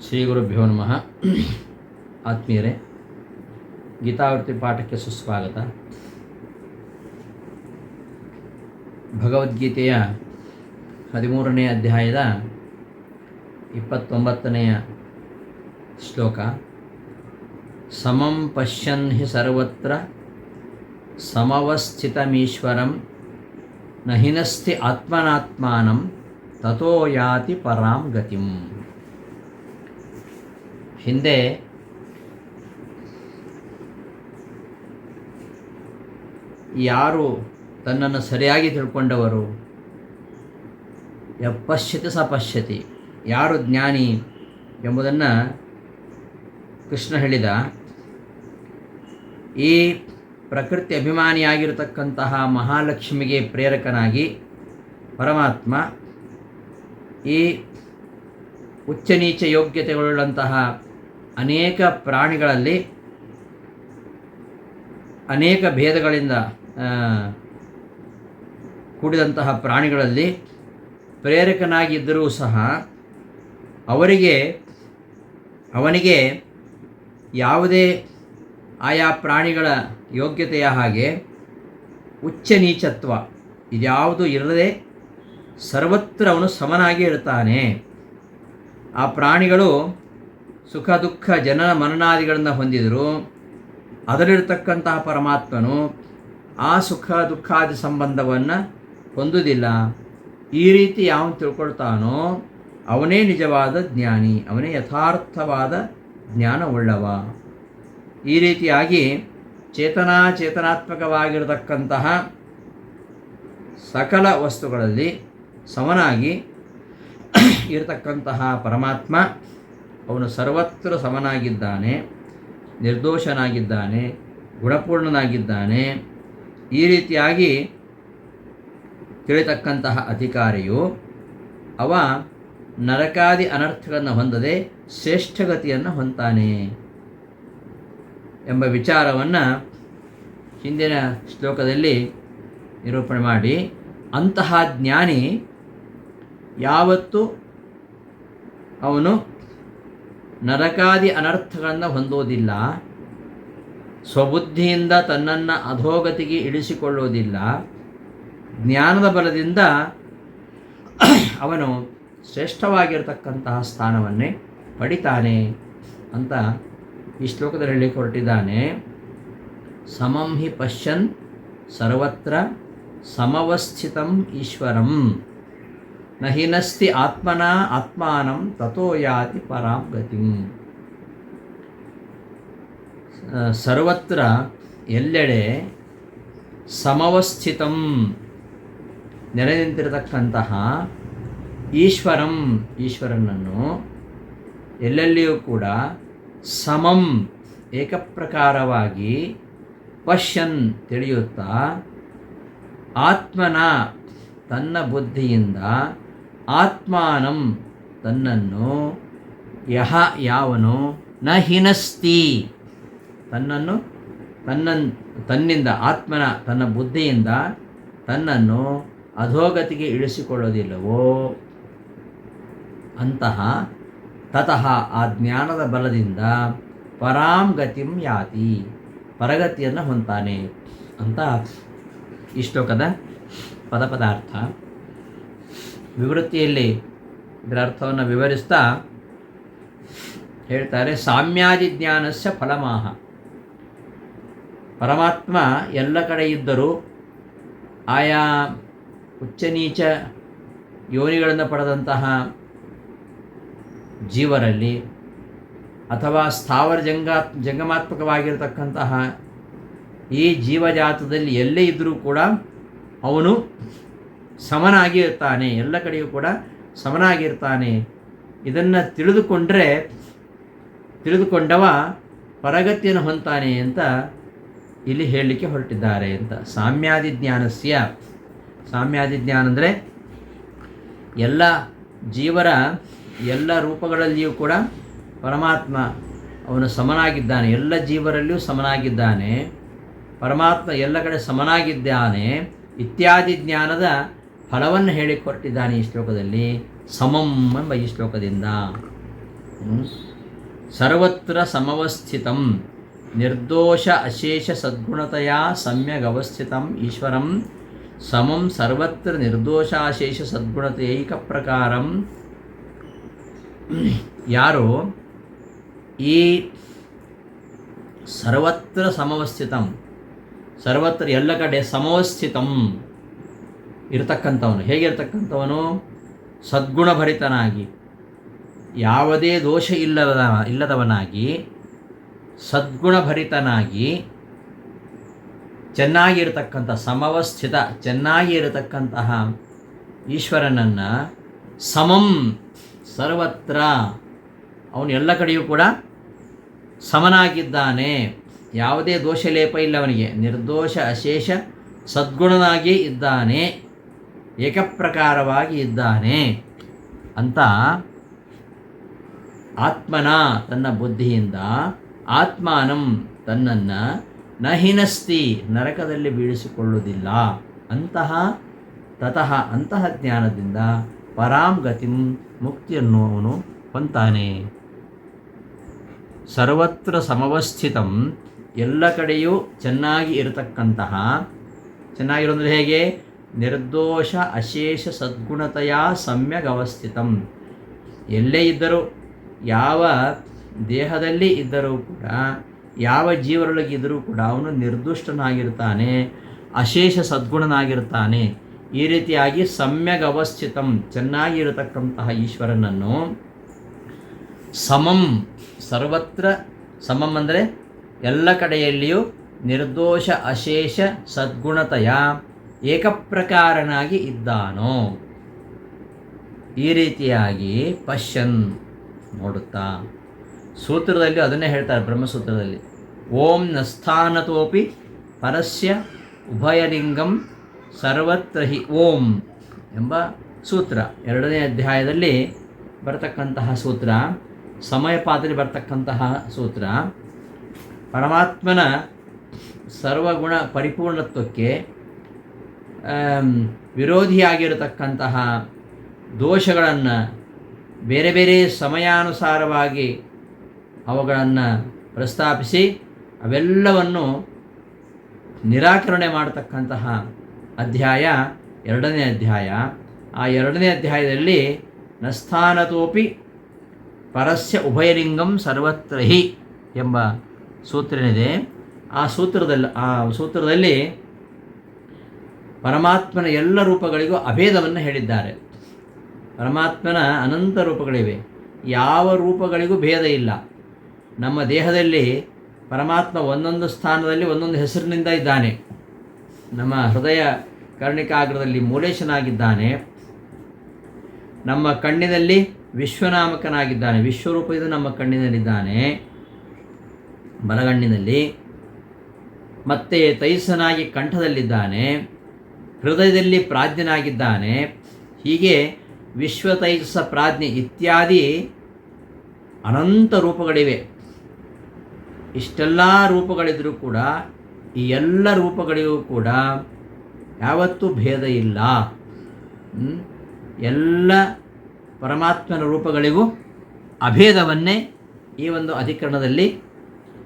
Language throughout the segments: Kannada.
ಶ್ರೀ ಗುರುಭ್ಯೋ ನಮಃ. ಆತ್ಮೀಯರೇ, ಗೀತಾವೃತ್ತಿ ಪಾಠಕ್ಕೆ ಸುಸ್ವಾಗತ. ಭಗವದ್ಗೀತೆಯ 13ನೇ ಅಧ್ಯಾಯದ 29ನೆಯ ಶ್ಲೋಕ. ಸಮಂ ಪಶ್ಯನ್ ಹಿ ಸರ್ವತ್ರ ಸಮವಸ್ಥಿತಮೀಶ್ವರಂ ನ ಹಿನಸ್ತಿ ಆತ್ಮನಾತ್ಮಾನಂ ತಥೋ ಯಾತಿ ಪರಾಂ ಗತಿಂ. ಹಿಂದೆ ಯಾರು ತನ್ನನ್ನು ಸರಿಯಾಗಿ ತಿಳ್ಕೊಂಡವರು, ಪಶ್ಯತಿ ಸ ಪಶ್ಯತಿ, ಯಾರು ಜ್ಞಾನಿ ಎಂಬುದನ್ನು ಕೃಷ್ಣ ಹೇಳಿದ. ಈ ಪ್ರಕೃತಿ ಅಭಿಮಾನಿಯಾಗಿರತಕ್ಕಂತಹ ಮಹಾಲಕ್ಷ್ಮಿಗೆ ಪ್ರೇರಕನಾಗಿ ಪರಮಾತ್ಮ ಈ ಉಚ್ಚ ನೀಚ ಯೋಗ್ಯತೆಗಳುಳ್ಳಂತಹ ಅನೇಕ ಪ್ರಾಣಿಗಳಲ್ಲಿ ಅನೇಕ ಭೇದಗಳಿಂದ ಕೂಡಿದಂತಹ ಪ್ರಾಣಿಗಳಲ್ಲಿ ಪ್ರೇರಕನಾಗಿದ್ದರೂ ಸಹ ಅವನಿಗೆ ಯಾವುದೇ ಆಯಾ ಪ್ರಾಣಿಗಳ ಯೋಗ್ಯತೆಯ ಹಾಗೆ ಉಚ್ಚ ನೀಚತ್ವ ಇದ್ಯಾವುದು ಇರದೆ ಸರ್ವತ್ರ ಅವನು ಸಮನಾಗಿ ಇರ್ತಾನೆ. ಆ ಪ್ರಾಣಿಗಳು ಸುಖ ದುಃಖ ಜನನ ಮರಣಾದಿಗಳನ್ನು ಹೊಂದಿದರು, ಅದರಲ್ಲಿರ್ತಕ್ಕಂತಹ ಪರಮಾತ್ಮನು ಆ ಸುಖ ದುಃಖಾದಿ ಸಂಬಂಧವನ್ನು ಹೊಂದುವುದಿಲ್ಲ. ಈ ರೀತಿ ಯಾವನು ತಿಳ್ಕೊಳ್ತಾನೋ ಅವನೇ ನಿಜವಾದ ಜ್ಞಾನಿ, ಅವನೇ ಯಥಾರ್ಥವಾದ ಜ್ಞಾನವುಳ್ಳವ. ಈ ರೀತಿಯಾಗಿ ಚೇತನಾತ್ಮಕವಾಗಿರತಕ್ಕಂತಹ ಸಕಲ ವಸ್ತುಗಳಲ್ಲಿ ಸಮನಾಗಿ ಇರತಕ್ಕಂತಹ ಪರಮಾತ್ಮ ಅವನು ಸರ್ವತ್ರ ಸಮನಾಗಿದ್ದಾನೆ, ನಿರ್ದೋಷನಾಗಿದ್ದಾನೆ, ಗುಣಪೂರ್ಣನಾಗಿದ್ದಾನೆ. ಈ ರೀತಿಯಾಗಿ ತಿಳಿತಕ್ಕಂತಹ ಅಧಿಕಾರಿಯು ಅವ ನರಕಾದಿ ಅನರ್ಥಗಳನ್ನು ಹೊಂದದೆ ಶ್ರೇಷ್ಠಗತಿಯನ್ನು ಹೊಂತಾನೆ ಎಂಬ ವಿಚಾರವನ್ನು ಹಿಂದಿನ ಶ್ಲೋಕದಲ್ಲಿ ನಿರೂಪಣೆ ಮಾಡಿ, ಅಂತಹ ಜ್ಞಾನಿ ಯಾವತ್ತು ಅವನು ನರಕಾದಿ ಅನರ್ಥಗಳನ್ನು ಹೊಂದೋದಿಲ್ಲ, ಸ್ವಬುದ್ಧಿಯಿಂದ ತನ್ನನ್ನು ಅಧೋಗತಿಗೆ ಇಳಿಸಿಕೊಳ್ಳುವುದಿಲ್ಲ, ಜ್ಞಾನದ ಬಲದಿಂದ ಅವನು ಶ್ರೇಷ್ಠವಾಗಿರತಕ್ಕಂತಹ ಸ್ಥಾನವನ್ನೇ ಪಡಿತಾನೆ ಅಂತ ಈ ಶ್ಲೋಕದಲ್ಲಿ ಹೇಳಿ ಹೊರಟಿದ್ದಾನೆ. ಸಮಂ ಹಿ ಪಶ್ಯನ್ ಸರ್ವತ್ರ ಸಮವಸ್ಥಿತಂ ಈಶ್ವರಂ ನ ಹಿನಸ್ತಿ ಆತ್ಮನ ಆತ್ಮಾನಂ ತಥೋ ಯಾತಿ ಪರಾಂ ಗತಿಂ. ಸರ್ವತ್ರ ಎಲ್ಲೆಡೆ ಸಮವಸ್ಥಿತಂ ನೆಲೆ ನಿಂತಿರತಕ್ಕಂತಹ ಈಶ್ವರಂ ಈಶ್ವರನನ್ನು ಎಲ್ಲೆಲ್ಲಿಯೂ ಕೂಡ ಸಮಂ ಏಕಪ್ರಕಾರವಾಗಿ ಪಶ್ಯನ್ ತಿಳಿಯುತ್ತಾ, ಆತ್ಮನ ತನ್ನ ಬುದ್ಧಿಯಿಂದ, ಆತ್ಮಾನಂ ತನ್ನನ್ನು, ಯಾವನು ನ ಹಿನಸ್ತಿ ತನ್ನಿಂದ ಆತ್ಮನ ತನ್ನ ಬುದ್ಧಿಯಿಂದ ತನ್ನನ್ನು ಅಧೋಗತಿಗೆ ಇಳಿಸಿಕೊಳ್ಳೋದಿಲ್ಲವೋ ಅಂತಹ ತತಃ ಆ ಜ್ಞಾನದ ಬಲದಿಂದ ಪರಾಂ ಗತಿಂ ಯಾತಿ ಪರಗತಿಯನ್ನು ಹೊಂತಾನೆ ಅಂತ ಈ ಶ್ಲೋಕದ ಪದಪದಾರ್ಥ. ವಿವೃತ್ತಿಯಲ್ಲಿ ಇದರ ಅರ್ಥವನ್ನು ವಿವರಿಸ್ತಾ ಹೇಳ್ತಾರೆ, ಸಾಮ್ಯಾದಿ ಜ್ಞಾನಸ್ಯ ಫಲಮಾಹ. ಪರಮಾತ್ಮ ಎಲ್ಲ ಕಡೆ ಇದ್ದರೂ ಆಯಾ ಉಚ್ಚ ನೀಚ ಯೋನಿಗಳನ್ನು ಪಡೆದಂತಹ ಜೀವರಲ್ಲಿ ಅಥವಾ ಸ್ಥಾವರ ಜಂಗಮಾತ್ಮಕವಾಗಿರತಕ್ಕಂತಹ ಈ ಜೀವಜಾತದಲ್ಲಿ ಎಲ್ಲೇ ಇದ್ದರೂ ಕೂಡ ಅವನು ಸಮನಾಗಿ ಇರ್ತಾನೆ, ಎಲ್ಲ ಕಡೆಯೂ ಕೂಡ ಸಮನಾಗಿರ್ತಾನೆ. ಇದನ್ನು ತಿಳಿದುಕೊಂಡವ ಪರಗತಿಯನ್ನು ಹೊಂತಾನೆ ಅಂತ ಇಲ್ಲಿ ಹೇಳಲಿಕ್ಕೆ ಹೊರಟಿದ್ದಾರೆ ಅಂತ. ಸಾಮ್ಯಾದಿ ಜ್ಞಾನ ಅಂದರೆ ಎಲ್ಲ ಜೀವರ ಎಲ್ಲ ರೂಪಗಳಲ್ಲಿಯೂ ಕೂಡ ಪರಮಾತ್ಮ ಅವನು ಸಮನಾಗಿದ್ದಾನೆ, ಎಲ್ಲ ಜೀವರಲ್ಲಿಯೂ ಸಮನಾಗಿದ್ದಾನೆ, ಪರಮಾತ್ಮ ಎಲ್ಲ ಕಡೆ ಸಮನಾಗಿದ್ದಾನೆ ಇತ್ಯಾದಿ ಜ್ಞಾನದ ಫಲವನ್ನು ಹೇಳಿಕೊಟ್ಟಿದ್ದಾನೆ ಈ ಶ್ಲೋಕದಲ್ಲಿ. ಸಮಂ ಎಂಬ ಈ ಶ್ಲೋಕದಿಂದ ಸರ್ವತ್ರ ಸಮವಸ್ಥಿತಂ ನಿರ್ದೋಷ ಅಶೇಷ ಸದ್ಗುಣತೆಯ ಸಮ್ಯಗವಸ್ಥಿತಂ ಈಶ್ವರಂ ಸಮಂ ಸರ್ವತ್ರ ನಿರ್ದೋಷಾಶೇಷ ಸದ್ಗುಣತೆಯೈಕ ಪ್ರಕಾರಂ. ಯಾರು ಈ ಸರ್ವತ್ರ ಸಮವಸ್ಥಿತಂ, ಸರ್ವತ್ರ ಎಲ್ಲ ಕಡೆ ಸಮವಸ್ಥಿತಂ ಇರತಕ್ಕಂಥವನು, ಹೇಗಿರ್ತಕ್ಕಂಥವನು? ಸದ್ಗುಣಭರಿತನಾಗಿ, ಯಾವುದೇ ದೋಷ ಇಲ್ಲದವನಾಗಿ, ಸದ್ಗುಣಭರಿತನಾಗಿ, ಚೆನ್ನಾಗಿರತಕ್ಕಂಥ ಸಮವಸ್ಥಿತ, ಚೆನ್ನಾಗಿ ಇರತಕ್ಕಂತಹ ಈಶ್ವರನನ್ನು ಸಮಂ ಸರ್ವತ್ರ, ಅವನು ಎಲ್ಲ ಕಡೆಯೂ ಕೂಡ ಸಮನಾಗಿದ್ದಾನೆ, ಯಾವುದೇ ದೋಷ ಲೇಪ ಇಲ್ಲ ಅವನಿಗೆ, ನಿರ್ದೋಷ ಅಶೇಷ ಸದ್ಗುಣನಾಗಿ ಇದ್ದಾನೆ, ಏಕಪ್ರಕಾರವಾಗಿ ಇದ್ದಾನೆ ಅಂತ ಆತ್ಮನ ತನ್ನ ಬುದ್ಧಿಯಿಂದ, ಆತ್ಮಾನಂ ತನ್ನನ್ನು ನ ಹಿನಸ್ತಿ ನರಕದಲ್ಲಿ ಬೀಳಿಸಿಕೊಳ್ಳುವುದಿಲ್ಲ, ಅಂತಹ ಜ್ಞಾನದಿಂದ ಪರಾಂ ಗತಿಂ ಮುಕ್ತಿಯನ್ನು ಅವನು ಹೊಂತಾನೆ. ಸರ್ವತ್ರ ಸಮವಸ್ಥಿತಂ, ಎಲ್ಲ ಕಡೆಯೂ ಚೆನ್ನಾಗಿ ಇರತಕ್ಕಂತಹ, ಚೆನ್ನಾಗಿರೋದ್ರೆ ಹೇಗೆ? ನಿರ್ದೋಷ ಅಶೇಷ ಸದ್ಗುಣತೆಯ ಸಮ್ಯಗ್ ಅವಸ್ಥಿತಂ, ಎಲ್ಲೇ ಇದ್ದರೂ, ಯಾವ ದೇಹದಲ್ಲಿ ಇದ್ದರೂ ಕೂಡ, ಯಾವ ಜೀವರೊಳಗಿದ್ದರೂ ಕೂಡ ಅವನು ನಿರ್ದುಷ್ಟನಾಗಿರ್ತಾನೆ, ಅಶೇಷ ಸದ್ಗುಣನಾಗಿರ್ತಾನೆ. ಈ ರೀತಿಯಾಗಿ ಸಮ್ಯಗ್ ಅವಸ್ಥಿತಂ, ಚೆನ್ನಾಗಿರತಕ್ಕಂತಹ ಈಶ್ವರನನ್ನು ಸಮಂ, ಸರ್ವತ್ರ ಸಮಂ ಅಂದರೆ ಎಲ್ಲ ಕಡೆಯಲ್ಲಿಯೂ ನಿರ್ದೋಷ ಅಶೇಷ ಸದ್ಗುಣತೆಯ ಏಕಪ್ರಕಾರನಾಗಿ ಇದ್ದಾನೋ, ಈ ರೀತಿಯಾಗಿ ಪಶ್ಯನ್ ನೋಡುತ್ತಾ. ಸೂತ್ರದಲ್ಲಿ ಅದನ್ನೇ ಹೇಳ್ತಾರೆ, ಬ್ರಹ್ಮಸೂತ್ರದಲ್ಲಿ ಓಂ ನಸ್ಥಾನತೋಪಿ ಪರಸ್ಯ ಉಭಯಲಿಂಗಂ ಸರ್ವತ್ರ ಹಿ ಓಂ ಎಂಬ ಸೂತ್ರ 2ನೇ ಅಧ್ಯಾಯದಲ್ಲಿ ಬರತಕ್ಕಂತಹ ಸೂತ್ರ, ಸಮಯಪಾದಲ್ಲಿ ಬರ್ತಕ್ಕಂತಹ ಸೂತ್ರ. ಪರಮಾತ್ಮನ ಸರ್ವಗುಣ ಪರಿಪೂರ್ಣತ್ವಕ್ಕೆ ವಿರೋಧಿಯಾಗಿರತಕ್ಕಂತಹ ದೋಷಗಳನ್ನು ಬೇರೆ ಬೇರೆ ಸಮಯಾನುಸಾರವಾಗಿ ಅವುಗಳನ್ನು ಪ್ರಸ್ತಾಪಿಸಿ ಅವೆಲ್ಲವನ್ನು ನಿರಾಕರಣೆ ಮಾಡತಕ್ಕಂತಹ ಅಧ್ಯಾಯ 2ನೇ ಅಧ್ಯಾಯ. ಆ 2ನೇ ಅಧ್ಯಾಯದಲ್ಲಿ ನಸ್ಥಾನತೋಪಿ ಪರಸ್ಯ ಉಭಯಲಿಂಗಂ ಸರ್ವತ್ರ ಹಿ ಎಂಬ ಸೂತ್ರನಿದೆ. ಆ ಸೂತ್ರದಲ್ಲಿ ಪರಮಾತ್ಮನ ಎಲ್ಲ ರೂಪಗಳಿಗೂ ಅಭೇದವನ್ನು ಹೇಳಿದ್ದಾರೆ. ಪರಮಾತ್ಮನ ಅನಂತ ರೂಪಗಳಿವೆ, ಯಾವ ರೂಪಗಳಿಗೂ ಭೇದ ಇಲ್ಲ. ನಮ್ಮ ದೇಹದಲ್ಲಿ ಪರಮಾತ್ಮ ಒಂದೊಂದು ಸ್ಥಾನದಲ್ಲಿ ಒಂದೊಂದು ಹೆಸರಿನಿಂದ ಇದ್ದಾನೆ. ನಮ್ಮ ಹೃದಯ ಕರ್ಣಿಕಾಗ್ರದಲ್ಲಿ ಮೂಲೇಶನಾಗಿದ್ದಾನೆ, ನಮ್ಮ ಕಣ್ಣಿನಲ್ಲಿ ವಿಶ್ವನಾಮಕನಾಗಿದ್ದಾನೆ, ವಿಶ್ವರೂಪ ಇದು ನಮ್ಮ ಕಣ್ಣಿನಲ್ಲಿದ್ದಾನೆ ಬಲಗಣ್ಣಿನಲ್ಲಿ, ಮತ್ತು ತೈಸನಾಗಿ ಕಂಠದಲ್ಲಿದ್ದಾನೆ, ಹೃದಯದಲ್ಲಿ ಪ್ರಾಜ್ಞನಾಗಿದ್ದಾನೆ. ಹೀಗೆ ವಿಶ್ವ ತೈಜಸ ಪ್ರಾಜ್ಞೆ ಇತ್ಯಾದಿ ಅನಂತ ರೂಪಗಳಿವೆ. ಇಷ್ಟೆಲ್ಲ ರೂಪಗಳಿದ್ರೂ ಕೂಡ ಈ ಎಲ್ಲ ರೂಪಗಳಿಗೂ ಕೂಡ ಯಾವತ್ತೂ ಭೇದ ಇಲ್ಲ. ಎಲ್ಲ ಪರಮಾತ್ಮನ ರೂಪಗಳಿಗೂ ಅಭೇದವನ್ನೇ ಈ ಒಂದು ಅಧಿಕರಣದಲ್ಲಿ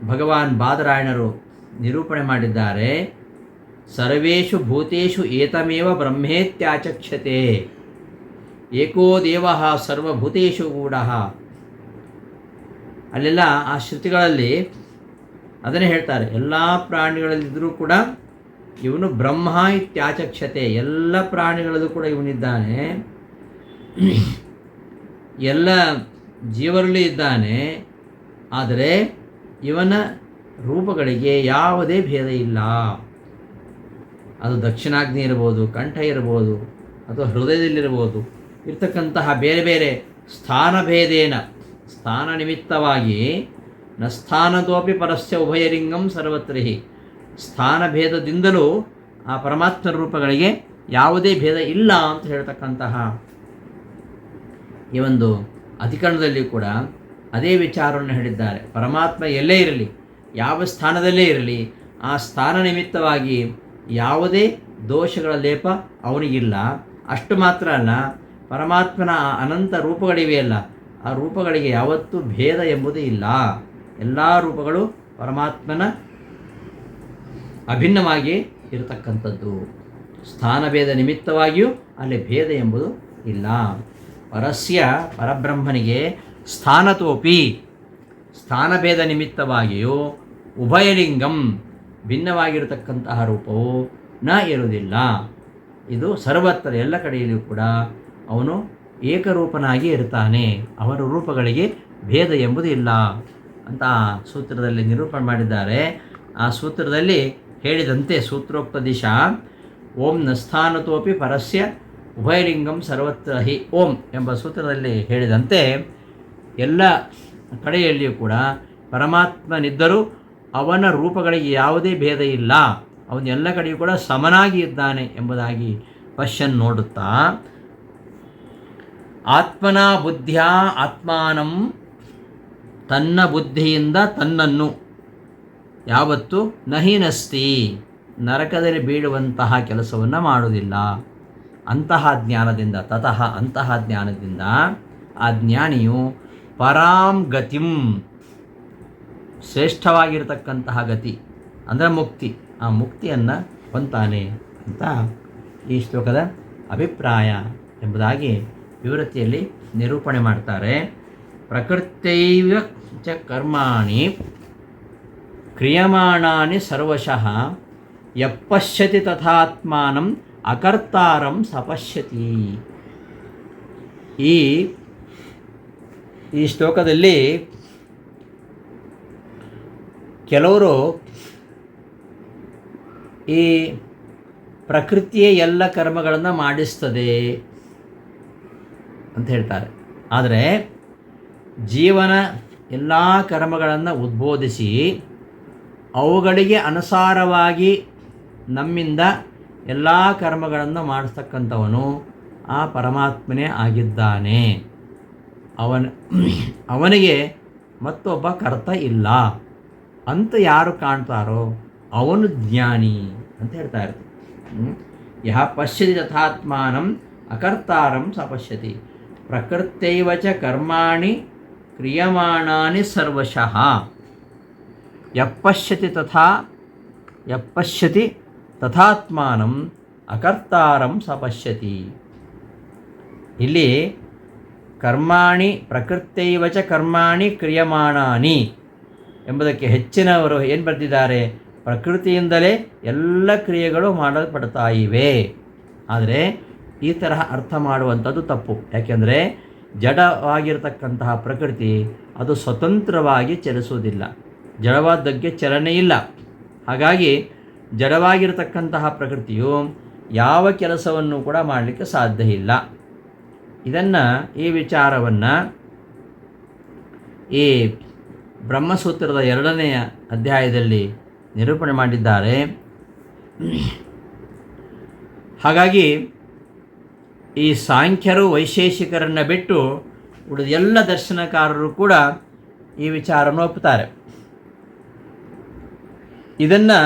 ಭಗವಾನ್ ಬಾದರಾಯಣರು ನಿರೂಪಣೆ ಮಾಡಿದ್ದಾರೆ. ಸರ್ವೇಷು ಭೂತೇಷು ಏತಮೇವ ಬ್ರಹ್ಮೇತ್ಯಾಚಕ್ಷತೆ, ಏಕೋ ದೇವಃ ಸರ್ವಭೂತೇಷು ಗೂಢಃ. ಅಲ್ಲೆಲ್ಲ ಆ ಶ್ರುತಿಗಳಲ್ಲಿ ಅದನ್ನೇ ಹೇಳ್ತಾರೆ, ಎಲ್ಲ ಪ್ರಾಣಿಗಳಲ್ಲಿದ್ದರೂ ಕೂಡ ಇವನು ಬ್ರಹ್ಮ ಇತ್ಯಾಚಕ್ಷತೆ, ಎಲ್ಲ ಪ್ರಾಣಿಗಳಲ್ಲೂ ಕೂಡ ಇವನಿದ್ದಾನೆ, ಎಲ್ಲ ಜೀವರಲ್ಲಿ ಇದ್ದಾನೆ. ಆದರೆ ಇವನ ರೂಪಗಳಿಗೆ ಯಾವುದೇ ಭೇದ ಇಲ್ಲ. ಅದು ದಕ್ಷಿಣಾಗ್ನಿ ಇರ್ಬೋದು, ಕಂಠ ಇರ್ಬೋದು, ಅಥವಾ ಹೃದಯದಲ್ಲಿರ್ಬೋದು, ಇರ್ತಕ್ಕಂತಹ ಬೇರೆ ಬೇರೆ ಸ್ಥಾನಭೇದೇನ, ಸ್ಥಾನ ನಿಮಿತ್ತವಾಗಿ ನ ಸ್ಥಾನದೋಪಿ ಪರಸ್ಯ ಉಭಯಲಿಂಗಂ ಸರ್ವತ್ರ ಹಿ, ಸ್ಥಾನಭೇದದಿಂದಲೂ ಆ ಪರಮಾತ್ಮ ರೂಪಗಳಿಗೆ ಯಾವುದೇ ಭೇದ ಇಲ್ಲ ಅಂತ ಹೇಳ್ತಕ್ಕಂತಹ ಈ ಒಂದು ಅಧಿಕರಣದಲ್ಲಿ ಕೂಡ ಅದೇ ವಿಚಾರವನ್ನು ಹೇಳಿದ್ದಾರೆ. ಪರಮಾತ್ಮ ಎಲ್ಲೇ ಇರಲಿ, ಯಾವ ಸ್ಥಾನದಲ್ಲೇ ಇರಲಿ, ಆ ಸ್ಥಾನ ನಿಮಿತ್ತವಾಗಿ ಯಾವುದೇ ದೋಷಗಳ ಲೇಪ ಅವನಿಗಿಲ್ಲ. ಅಷ್ಟು ಮಾತ್ರ ಅಲ್ಲ, ಪರಮಾತ್ಮನ ಅನಂತ ರೂಪಗಳಿವೆಯಲ್ಲ, ಆ ರೂಪಗಳಿಗೆ ಯಾವತ್ತೂ ಭೇದ ಎಂಬುದು ಇಲ್ಲ. ಎಲ್ಲ ರೂಪಗಳು ಪರಮಾತ್ಮನ ಅಭಿನ್ನವಾಗಿ ಇರತಕ್ಕಂಥದ್ದು. ಸ್ಥಾನಭೇದ ನಿಮಿತ್ತವಾಗಿಯೂ ಅಲ್ಲಿ ಭೇದ ಎಂಬುದು ಇಲ್ಲ. ಪರಸ್ಯ ಪರಬ್ರಹ್ಮನಿಗೆ ಸ್ಥಾನತೋಪಿ ಸ್ಥಾನಭೇದ ನಿಮಿತ್ತವಾಗಿಯೂ ಉಭಯಲಿಂಗಂ ಭಿನ್ನವಾಗಿರತಕ್ಕಂತಹ ರೂಪವು ನ ಇರುವುದಿಲ್ಲ. ಇದು ಸರ್ವತ್ರ ಎಲ್ಲ ಕಡೆಯಲ್ಲಿಯೂ ಕೂಡ ಅವನು ಏಕರೂಪನಾಗಿ ಇರ್ತಾನೆ. ಅವನ ರೂಪಗಳಿಗೆ ಭೇದ ಎಂಬುದು ಇಲ್ಲ ಅಂತ ಸೂತ್ರದಲ್ಲಿ ನಿರೂಪಣೆ ಮಾಡಿದ್ದಾರೆ. ಆ ಸೂತ್ರದಲ್ಲಿ ಹೇಳಿದಂತೆ ಸೂತ್ರೋಕ್ತ ದಿಶಾ ಓಂ ನಸ್ಥಾನತೋಪಿ ಪರಸ್ಯ ಉಭಯಲಿಂಗಂ ಸರ್ವತ್ರ ಹಿ ಓಂ ಎಂಬ ಸೂತ್ರದಲ್ಲಿ ಹೇಳಿದಂತೆ ಎಲ್ಲ ಕಡೆಯಲ್ಲಿಯೂ ಕೂಡ ಪರಮಾತ್ಮನಿದ್ದರೂ ಅವನ ರೂಪಗಳಿಗೆ ಯಾವುದೇ ಭೇದ ಇಲ್ಲ. ಅವನು ಎಲ್ಲ ಕಡೆಯೂ ಕೂಡ ಸಮನಾಗಿ ಇದ್ದಾನೆ ಎಂಬುದಾಗಿ ಪಶ್ಯನ್ ನೋಡುತ್ತಾ ಆತ್ಮನ ಬುದ್ಧಿಯ ಆತ್ಮಾನಂ ತನ್ನ ಬುದ್ಧಿಯಿಂದ ತನ್ನನ್ನು ಯಾವತ್ತು ನಹಿನಸ್ತಿ ನರಕದಲ್ಲಿ ಬೀಳುವಂತಹ ಕೆಲಸವನ್ನು ಮಾಡುವುದಿಲ್ಲ. ಅಂತಹ ಜ್ಞಾನದಿಂದ ತತಃ ಅಂತಹ ಜ್ಞಾನದಿಂದ ಆ ಜ್ಞಾನಿಯು ಪರಾಂ ಗತಿಂ ಶ್ರೇಷ್ಠವಾಗಿರತಕ್ಕಂತಹ ಗತಿ ಅಂದರೆ ಮುಕ್ತಿ, ಆ ಮುಕ್ತಿಯನ್ನು ಹೊಂತಾನೆ ಅಂತ ಈ ಶ್ಲೋಕದ ಅಭಿಪ್ರಾಯ ಎಂಬುದಾಗಿ ವಿವೃತ್ತಿಯಲ್ಲಿ ನಿರೂಪಣೆ ಮಾಡ್ತಾರೆ. ಪ್ರಕೃತೈವ ಚ ಕರ್ಮಾಣಿ ಕ್ರಿಯಮಾಣಾನಿ ಸರ್ವಶಃ ಯಪ್ಪಶ್ಯತಿ ತಥಾತ್ಮಾನಂ ಅಕರ್ತಾರಂ ಸಪಶ್ಯತಿ. ಈ ಶ್ಲೋಕದಲ್ಲಿ ಕೆಲವರು ಈ ಪ್ರಕೃತಿಯೇ ಎಲ್ಲ ಕರ್ಮಗಳನ್ನು ಮಾಡಿಸ್ತದೆ ಅಂತ ಹೇಳ್ತಾರೆ. ಆದರೆ ಜೀವನ ಎಲ್ಲ ಕರ್ಮಗಳನ್ನು ಉದ್ಬೋಧಿಸಿ ಅವುಗಳಿಗೆ ಅನುಸಾರವಾಗಿ ನಮ್ಮಿಂದ ಎಲ್ಲ ಕರ್ಮಗಳನ್ನು ಮಾಡಿಸ್ತಕ್ಕಂಥವನು ಆ ಪರಮಾತ್ಮನೇ ಆಗಿದ್ದಾನೆ. ಅವನಿಗೆ ಮತ್ತೊಬ್ಬ ಕರ್ತ ಇಲ್ಲ ಅಂತ ಯಾರು ಕಾಣ್ತಾರೋ ಅವನು ಜ್ಞಾನಿ ಅಂತ ಹೇಳ್ತಾ ಇರ್ತಾರೆ. ಯಹ ಪಶ್ಯತಿ ತಥಾತ್ಮಾನಂ ಅಕರ್ತಾರಂ ಸಪಶ್ಯತಿ ಪ್ರಕೃತೈವ ಚ ಕರ್ಮಾಣಿ ಕ್ರಿಯಮಾಣಾನಿ ಸರ್ವಶಃ ಯಪ್ಪಶ್ಯತಿ ತಥಾತ್ಮಾನಂ ಅಕರ್ತಾರಂ ಸಪಶ್ಯತಿ. ಇಲ್ಲಿ ಕರ್ಮಾಣಿ ಪ್ರಕೃತೈವ ಚ ಕರ್ಮಾಣಿ ಕ್ರಿಯಮಾಣಾನಿ ಎಂಬುದಕ್ಕೆ ಹೆಚ್ಚಿನವರು ಏನು ಬರೆದಿದ್ದಾರೆ, ಪ್ರಕೃತಿಯಿಂದಲೇ ಎಲ್ಲ ಕ್ರಿಯೆಗಳು ಮಾಡಲ್ಪಡ್ತಾ ಇವೆ. ಆದರೆ ಈ ತರಹ ಅರ್ಥ ಮಾಡುವಂಥದ್ದು ತಪ್ಪು. ಯಾಕೆಂದರೆ ಜಡವಾಗಿರತಕ್ಕಂತಹ ಪ್ರಕೃತಿ ಅದು ಸ್ವತಂತ್ರವಾಗಿ ಚಲಿಸುವುದಿಲ್ಲ, ಜಡವಾದಕ್ಕೆ ಚಲನೆ ಇಲ್ಲ. ಹಾಗಾಗಿ ಜಡವಾಗಿರತಕ್ಕಂತಹ ಪ್ರಕೃತಿಯು ಯಾವ ಕೆಲಸವನ್ನು ಕೂಡ ಮಾಡಲಿಕ್ಕೆ ಸಾಧ್ಯ ಇಲ್ಲ. ಈ ವಿಚಾರವನ್ನು ಈ ಬ್ರಹ್ಮಸೂತ್ರದ 2ನೆಯ ಅಧ್ಯಾಯದಲ್ಲಿ ನಿರೂಪಣೆ ಮಾಡಿದ್ದಾರೆ. ಹಾಗಾಗಿ ಈ ಸಾಂಖ್ಯರು ವೈಶೇಷಿಕರನ್ನು ಬಿಟ್ಟು ಉಳಿದ ಎಲ್ಲ ದರ್ಶನಕಾರರು ಕೂಡ ಈ ವಿಚಾರವನ್ನು ಒಪ್ಪುತ್ತಾರೆ. ಇದನ್ನು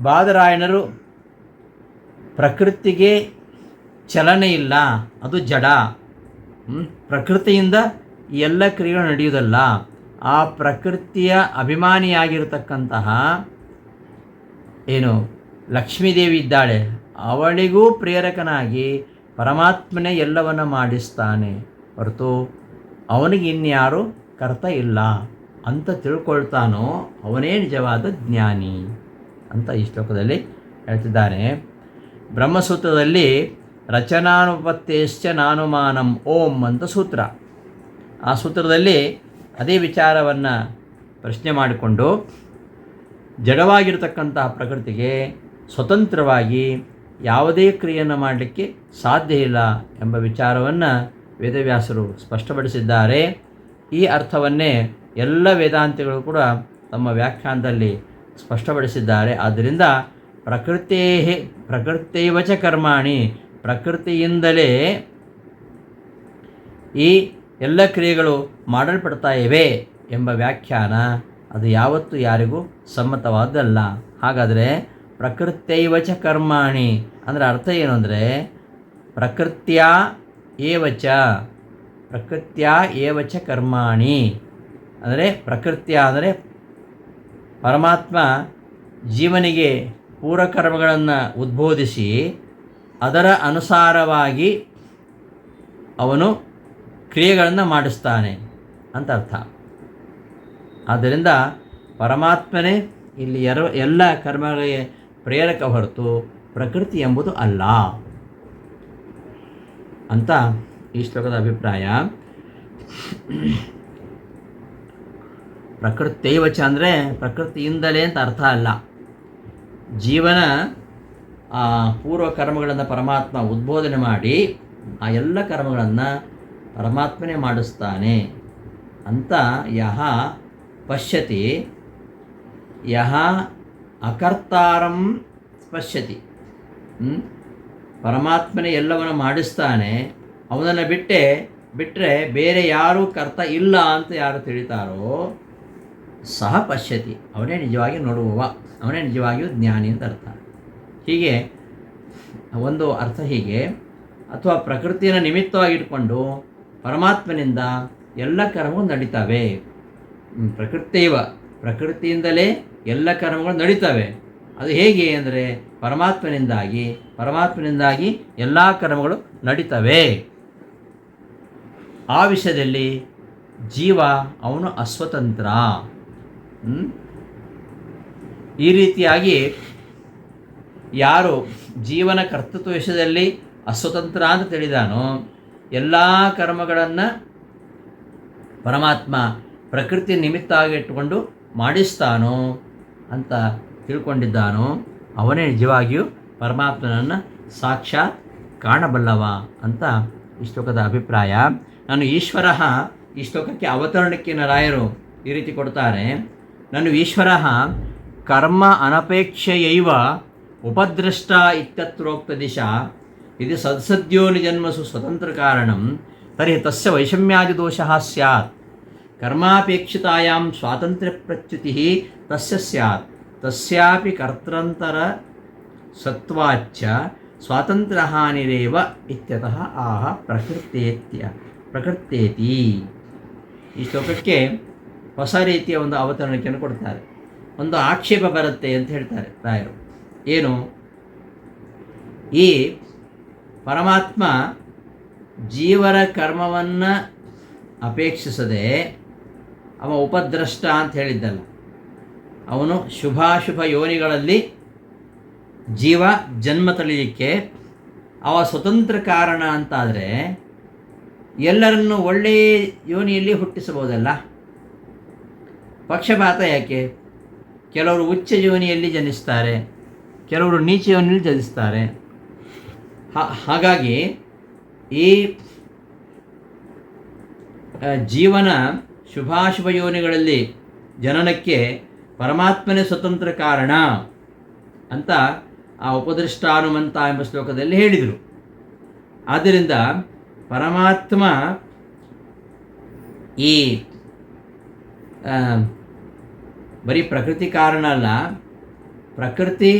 ಬಾದರಾಯಣರು ಪ್ರಕೃತಿಗೆ ಚಲನೆ ಇಲ್ಲ, ಅದು ಜಡ, ಪ್ರಕೃತಿಯಿಂದ ಈ ಎಲ್ಲ ಕ್ರಿಯೆಗಳು ನಡೆಯುವುದಲ್ಲ, ಆ ಪ್ರಕೃತಿಯ ಅಭಿಮಾನಿಯಾಗಿರತಕ್ಕಂತಹ ಲಕ್ಷ್ಮೀದೇವಿ ಇದ್ದಾಳೆ, ಅವಳಿಗೂ ಪ್ರೇರಕನಾಗಿ ಪರಮಾತ್ಮನೇ ಎಲ್ಲವನ್ನು ಮಾಡಿಸ್ತಾನೆ ಹೊರತು ಅವನಿಗೆ ಇನ್ಯಾರು ಕರ್ತ ಇಲ್ಲ ಅಂತ ತಿಳ್ಕೊಳ್ತಾನೋ ಅವನೇ ನಿಜವಾದ ಜ್ಞಾನಿ ಅಂತ ಈ ಶ್ಲೋಕದಲ್ಲಿ ಹೇಳ್ತಿದ್ದಾನೆ. ಬ್ರಹ್ಮಸೂತ್ರದಲ್ಲಿ ರಚನಾನುಪತ್ತೇಶ್ಚ ನಾನುಮಾನಂ ಓಂ ಅಂತ ಸೂತ್ರ. ಆ ಸೂತ್ರದಲ್ಲಿ ಅದೇ ವಿಚಾರವನ್ನು ಪ್ರಶ್ನೆ ಮಾಡಿಕೊಂಡು ಜಡವಾಗಿರತಕ್ಕಂತಹ ಪ್ರಕೃತಿಗೆ ಸ್ವತಂತ್ರವಾಗಿ ಯಾವುದೇ ಕ್ರಿಯೆಯನ್ನು ಮಾಡಲಿಕ್ಕೆ ಸಾಧ್ಯ ಇಲ್ಲ ಎಂಬ ವಿಚಾರವನ್ನು ವೇದವ್ಯಾಸರು ಸ್ಪಷ್ಟಪಡಿಸಿದ್ದಾರೆ. ಈ ಅರ್ಥವನ್ನೇ ಎಲ್ಲ ವೇದಾಂತಿಗಳು ಕೂಡ ತಮ್ಮ ವ್ಯಾಖ್ಯಾನದಲ್ಲಿ ಸ್ಪಷ್ಟಪಡಿಸಿದ್ದಾರೆ. ಆದ್ದರಿಂದ ಪ್ರಕೃತೈವ ಚ ಕರ್ಮಾಣಿ ಪ್ರಕೃತಿಯಿಂದಲೇ ಈ ಎಲ್ಲ ಕ್ರಿಯೆಗಳು ಮಾಡಲ್ಪಡ್ತಾ ಇವೆ ಎಂಬ ವ್ಯಾಖ್ಯಾನ ಅದು ಯಾವತ್ತೂ ಯಾರಿಗೂ ಸಮ್ಮತವಾದಲ್ಲ. ಹಾಗಾದರೆ ಪ್ರಕೃತೈವ ಚ ಕರ್ಮಾಣಿ ಅಂದರೆ ಅರ್ಥ ಏನು ಅಂದರೆ ಪ್ರಕೃತ್ಯ ಏವಚ ಪ್ರಕೃತ್ಯ ಏವಚ ಕರ್ಮಾಣಿ, ಅಂದರೆ ಪ್ರಕೃತ್ಯ ಅಂದರೆ ಪರಮಾತ್ಮ ಜೀವನಿಗೆ ಪೂರ್ವಕರ್ಮಗಳನ್ನು ಉದ್ಬೋಧಿಸಿ ಅದರ ಅನುಸಾರವಾಗಿ ಅವನು ಕ್ರಿಯೆಗಳನ್ನು ಮಾಡಿಸ್ತಾನೆ ಅಂತ ಅರ್ಥ. ಆದ್ದರಿಂದ ಪರಮಾತ್ಮನೇ ಇಲ್ಲಿ ಎಲ್ಲ ಕರ್ಮಗಳಿಗೆ ಪ್ರೇರಕ ಹೊರತು ಪ್ರಕೃತಿ ಎಂಬುದು ಅಲ್ಲ ಅಂತ ಈ ಶ್ಲೋಕದ ಅಭಿಪ್ರಾಯ. ಪ್ರಕೃತೈವಚ ಅಂದರೆ ಪ್ರಕೃತಿಯಿಂದಲೇ ಅಂತ ಅರ್ಥ ಅಲ್ಲ. ಜೀವನ ಪೂರ್ವ ಕರ್ಮಗಳನ್ನು ಪರಮಾತ್ಮ ಉದ್ಬೋಧನೆ ಮಾಡಿ ಆ ಎಲ್ಲ ಕರ್ಮಗಳನ್ನು ಪರಮಾತ್ಮನೇ ಮಾಡಿಸ್ತಾನೆ ಅಂತ. ಯಹ ಪಶ್ಯತಿ ಯಹ ಅಕರ್ತಾರಂ ಪಶ್ಯತಿ, ಪರಮಾತ್ಮನೇ ಎಲ್ಲವನ್ನು ಮಾಡಿಸ್ತಾನೆ, ಅವನನ್ನು ಬಿಟ್ಟರೆ ಬೇರೆ ಯಾರೂ ಕರ್ತ ಇಲ್ಲ ಅಂತ ಯಾರು ತಿಳಿತಾರೋ ಸಹ ಪಶ್ಯತಿ, ಅವನೇ ನಿಜವಾಗಿ ನೋಡುವವ, ಅವನೇ ನಿಜವಾಗಿಯೂ ಜ್ಞಾನಿ ಅಂತ ಅರ್ಥ. ಹೀಗೆ ಒಂದು ಅರ್ಥ ಹೀಗೆ. ಅಥವಾ ಪ್ರಕೃತಿಯನ್ನು ನಿಮಿತ್ತವಾಗಿಟ್ಕೊಂಡು ಪರಮಾತ್ಮನಿಂದ ಎಲ್ಲ ಕರ್ಮಗಳು ನಡೀತವೆ. ಪ್ರಕೃತಿಯಿಂದಲೇ ಎಲ್ಲ ಕರ್ಮಗಳು ನಡೀತವೆ. ಅದು ಹೇಗೆ ಅಂದರೆ ಪರಮಾತ್ಮನಿಂದಾಗಿ ಎಲ್ಲ ಕರ್ಮಗಳು ನಡೀತವೆ. ಆ ವಿಷಯದಲ್ಲಿ ಜೀವ ಅವನು ಅಸ್ವತಂತ್ರ. ಈ ರೀತಿಯಾಗಿ ಯಾರು ಜೀವನ ಕರ್ತೃತ್ವ ವಿಷಯದಲ್ಲಿ ಅಸ್ವತಂತ್ರ ಅಂತ ತಿಳಿದಾನೋ, ಎಲ್ಲ ಕರ್ಮಗಳನ್ನು ಪರಮಾತ್ಮ ಪ್ರಕೃತಿ ನಿಮಿತ್ತ ಆಗಿಟ್ಟುಕೊಂಡು ಮಾಡಿಸ್ತಾನೋ ಅಂತ ತಿಳ್ಕೊಂಡಿದ್ದಾನೋ ಅವನೇ ನಿಜವಾಗಿಯೂ ಪರಮಾತ್ಮನನ್ನು ಸಾಕ್ಷಾತ್ ಕಾಣಬಲ್ಲವ ಅಂತ ಈ ಶ್ಲೋಕದ ಅಭಿಪ್ರಾಯ. ನಾನು ಈಶ್ವರ, ಈ ಶ್ಲೋಕಕ್ಕೆ ಅವತರಣಕ್ಕೆ ರಾಯರು ಈ ರೀತಿ ಕೊಡ್ತಾರೆ. ನಾನು ಈಶ್ವರ ಕರ್ಮ ಅನಪೇಕ್ಷೆಯೈವ ಉಪದೃಷ್ಟ ಇತ್ಯತ್ರೋಕ್ತ ದಿಶಾ ಇದು ಸದ್ಸದ್ಯೋನಿ ಜನ್ಮಸು ಸ್ವತಂತ್ರ ಕಾರಣಂ ತರ್ಹಿ ತಸ್ಯ ವೈಷಮ್ಯಾದಿ ದೋಷಃ ಸ್ಯಾತ್. ಕರ್ಮಾಪೇಕ್ಷಿತಾಯಾಂ ಸ್ವಾತಂತ್ರ್ಯ ಪ್ರಚ್ಯುತಿ ತಸ್ಯ ಸ್ಯಾತ್. ತಸ್ಯಾಪಿ ಕರ್ತೃಂತರ ಸತ್ವಾಚ್ಚ ಸ್ವಾತಂತ್ರ್ಯ ಹಾನಿರೇವ ಇತ್ಯತಃ ಆಹ ಪ್ರಕೃತೇತಿ. ಈ ಶ್ಲೋಕಕ್ಕೆ ಹೊಸ ರೀತಿಯ ಒಂದು ಅವತರಣಿಕೆಯನ್ನು ಕೊಡ್ತಾರೆ. ಒಂದು ಆಕ್ಷೇಪ ಬರುತ್ತೆ ಅಂತ ಹೇಳ್ತಾರೆ ರಾಯರು. ಏನು? ಈ ಪರಮಾತ್ಮ ಜೀವರ ಕರ್ಮವನ್ನು ಅಪೇಕ್ಷಿಸದೆ ಅವ ಉಪದ್ರಷ್ಟ ಅಂತ ಹೇಳಿದ್ದಲ್ಲ, ಅವನು ಶುಭಾಶುಭ ಯೋನಿಗಳಲ್ಲಿ ಜೀವ ಜನ್ಮ ತಳಿಲಿಕ್ಕೆ ಅವ ಸ್ವತಂತ್ರ ಕಾರಣ ಅಂತಾದರೆ ಎಲ್ಲರನ್ನು ಒಳ್ಳೆಯ ಯೋನಿಯಲ್ಲಿ ಹುಟ್ಟಿಸಬಹುದಲ್ಲ. ಪಕ್ಷಪಾತ ಯಾಕೆ? ಕೆಲವರು ಉಚ್ಚ ಯೋನಿಯಲ್ಲಿ ಜನಿಸ್ತಾರೆ, ಕೆಲವರು ನೀಚ ಯೋನಿಯಲ್ಲಿ ಜನಿಸ್ತಾರೆ. ಹಾಗಾಗಿ ಈ ಜೀವನ ಶುಭಾಶುಭ ಯೋನಿಗಳಲ್ಲಿ ಜನನಕ್ಕೆ ಪರಮಾತ್ಮನೇ ಸ್ವತಂತ್ರ ಕಾರಣ ಅಂತ ಆ ಉಪದೃಷ್ಟಾನುಮಂತ ಎಂಬ ಶ್ಲೋಕದಲ್ಲಿ ಹೇಳಿದರು. ಆದ್ದರಿಂದ ಪರಮಾತ್ಮ ಈ ಬರೀ ಪ್ರಕೃತಿ ಕಾರಣ ಅಲ್ಲ, ಪ್ರಕೃತಿ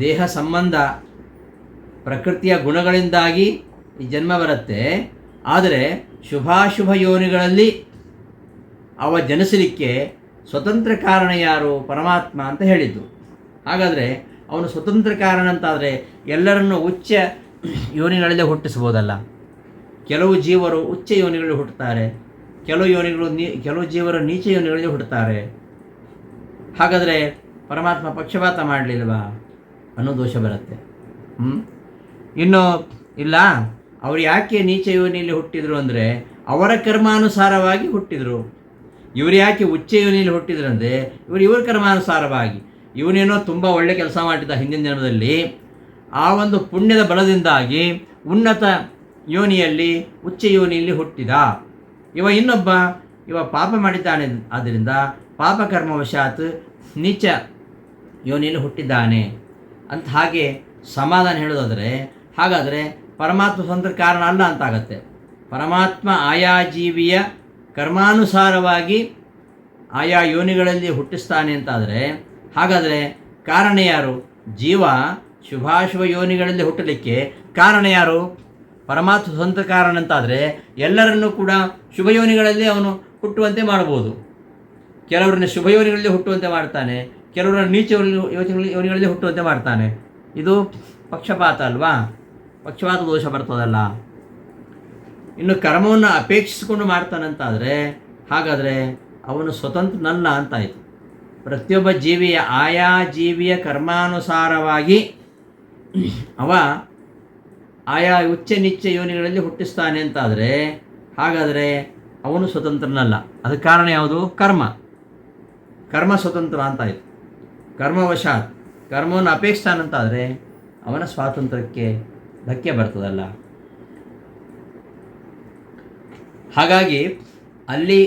ದೇಹ ಸಂಬಂಧ ಪ್ರಕೃತಿಯ ಗುಣಗಳಿಂದಾಗಿ ಈ ಜನ್ಮ ಬರುತ್ತೆ. ಆದರೆ ಶುಭಾಶುಭ ಯೋನಿಗಳಲ್ಲಿ ಅವ ಜನಿಸಲಿಕ್ಕೆ ಸ್ವತಂತ್ರ ಕಾರಣ ಯಾರು? ಪರಮಾತ್ಮ ಅಂತ ಹೇಳಿದ್ದು. ಹಾಗಾದರೆ ಅವನು ಸ್ವತಂತ್ರ ಕಾರಣ ಅಂತಾದರೆ ಎಲ್ಲರನ್ನು ಉಚ್ಚ ಯೋನಿಗಳಲ್ಲೇ ಹುಟ್ಟಿಸ್ಬೋದಲ್ಲ. ಕೆಲವು ಜೀವರು ಉಚ್ಚ ಯೋನಿಗಳಲ್ಲಿ ಹುಟ್ಟುತ್ತಾರೆ, ಕೆಲವು ಜೀವರು ನೀಚ ಯೋನಿಗಳಲ್ಲಿ ಹುಟ್ಟುತ್ತಾರೆ. ಹಾಗಾದರೆ ಪರಮಾತ್ಮ ಪಕ್ಷಪಾತ ಮಾಡಲಿಲ್ವಾ ಅನ್ನೋ ದೋಷ ಬರುತ್ತೆ. ಇನ್ನು ಇಲ್ಲ, ಅವರು ಯಾಕೆ ನೀಚ ಯೋನಿಯಲ್ಲಿ ಹುಟ್ಟಿದರು ಅಂದರೆ ಅವರ ಕರ್ಮಾನುಸಾರವಾಗಿ ಹುಟ್ಟಿದರು. ಇವರು ಯಾಕೆ ಉಚ್ಚ ಯೋನಿಯಲ್ಲಿ ಹುಟ್ಟಿದ್ರು ಅಂದರೆ ಇವರ ಕರ್ಮಾನುಸಾರವಾಗಿ. ಇವನೇನೋ ತುಂಬ ಒಳ್ಳೆ ಕೆಲಸ ಮಾಡಿದ್ದ ಹಿಂದಿನ ಜನ್ಮದಲ್ಲಿ, ಆ ಒಂದು ಪುಣ್ಯದ ಬಲದಿಂದಾಗಿ ಉನ್ನತ ಯೋನಿಯಲ್ಲಿ ಉಚ್ಚ ಯೋನಿಯಲ್ಲಿ ಹುಟ್ಟಿದ. ಇವ ಪಾಪ ಮಾಡಿದ್ದಾನೆ, ಆದ್ದರಿಂದ ಪಾಪಕರ್ಮವಶಾತ್ ನೀಚ ಯೋನಿಯಲ್ಲಿ ಹುಟ್ಟಿದ್ದಾನೆ ಅಂತ ಹಾಗೆ ಸಮಾಧಾನ ಹೇಳೋದಾದರೆ, ಹಾಗಾದರೆ ಪರಮಾತ್ಮ ಸ್ವತಂತ್ರ ಕಾರಣ ಅಲ್ಲ ಅಂತಾಗತ್ತೆ. ಪರಮಾತ್ಮ ಆಯಾ ಜೀವಿಯ ಕರ್ಮಾನುಸಾರವಾಗಿ ಆಯಾ ಯೋನಿಗಳಲ್ಲಿ ಹುಟ್ಟಿಸ್ತಾನೆ ಅಂತಾದರೆ, ಹಾಗಾದರೆ ಕಾರಣ ಯಾರು? ಜೀವ ಶುಭಾಶುಭ ಯೋನಿಗಳಲ್ಲಿ ಹುಟ್ಟಲಿಕ್ಕೆ ಕಾರಣ ಯಾರು? ಪರಮಾತ್ಮ ಸ್ವತಂತ್ರ ಕಾರಣ ಅಂತಾದರೆ ಎಲ್ಲರನ್ನೂ ಕೂಡ ಶುಭಯೋನಿಗಳಲ್ಲಿ ಅವನು ಹುಟ್ಟುವಂತೆ ಮಾಡ್ಬೋದು. ಕೆಲವರನ್ನ ಶುಭಯೋನಿಗಳಲ್ಲಿ ಹುಟ್ಟುವಂತೆ ಮಾಡ್ತಾನೆ, ಕೆಲವರನ್ನ ನೀಚ ಯೋನಿಗಳಲ್ಲಿ ಹುಟ್ಟುವಂತೆ ಮಾಡ್ತಾನೆ. ಇದು ಪಕ್ಷಪಾತ ಅಲ್ವಾ? ಪಕ್ಷಪಾತ ದೋಷ ಬರ್ತದಲ್ಲ. ಇನ್ನು ಕರ್ಮವನ್ನು ಅಪೇಕ್ಷಿಸಿಕೊಂಡು ಮಾಡ್ತಾನಂತಾದರೆ ಹಾಗಾದರೆ ಅವನು ಸ್ವತಂತ್ರನಲ್ಲ ಅಂತಾಯಿತು. ಪ್ರತಿಯೊಬ್ಬ ಜೀವಿಯ ಆಯಾ ಜೀವಿಯ ಕರ್ಮಾನುಸಾರವಾಗಿ ಅವ ಆಯಾ ಉಚ್ಚ ನಿಚ್ಚ ಯೋನಿಗಳಲ್ಲಿ ಹುಟ್ಟಿಸ್ತಾನೆ ಅಂತಾದರೆ ಹಾಗಾದರೆ ಅವನು ಸ್ವತಂತ್ರನಲ್ಲ. ಅದಕ್ಕೆ ಕಾರಣ ಯಾವುದು? ಕರ್ಮ ಸ್ವತಂತ್ರ ಅಂತಾಯಿತು. ಕರ್ಮವಶಾತ್ ಕರ್ಮವನ್ನು ಅಪೇಕ್ಷಿಸ್ತಾನಂತಾದರೆ ಅವನ ಸ್ವಾತಂತ್ರ್ಯಕ್ಕೆ ಧಕ್ಕೆ ಬರ್ತದಲ್ಲ. ಹಾಗಾಗಿ ಅಲ್ಲಿ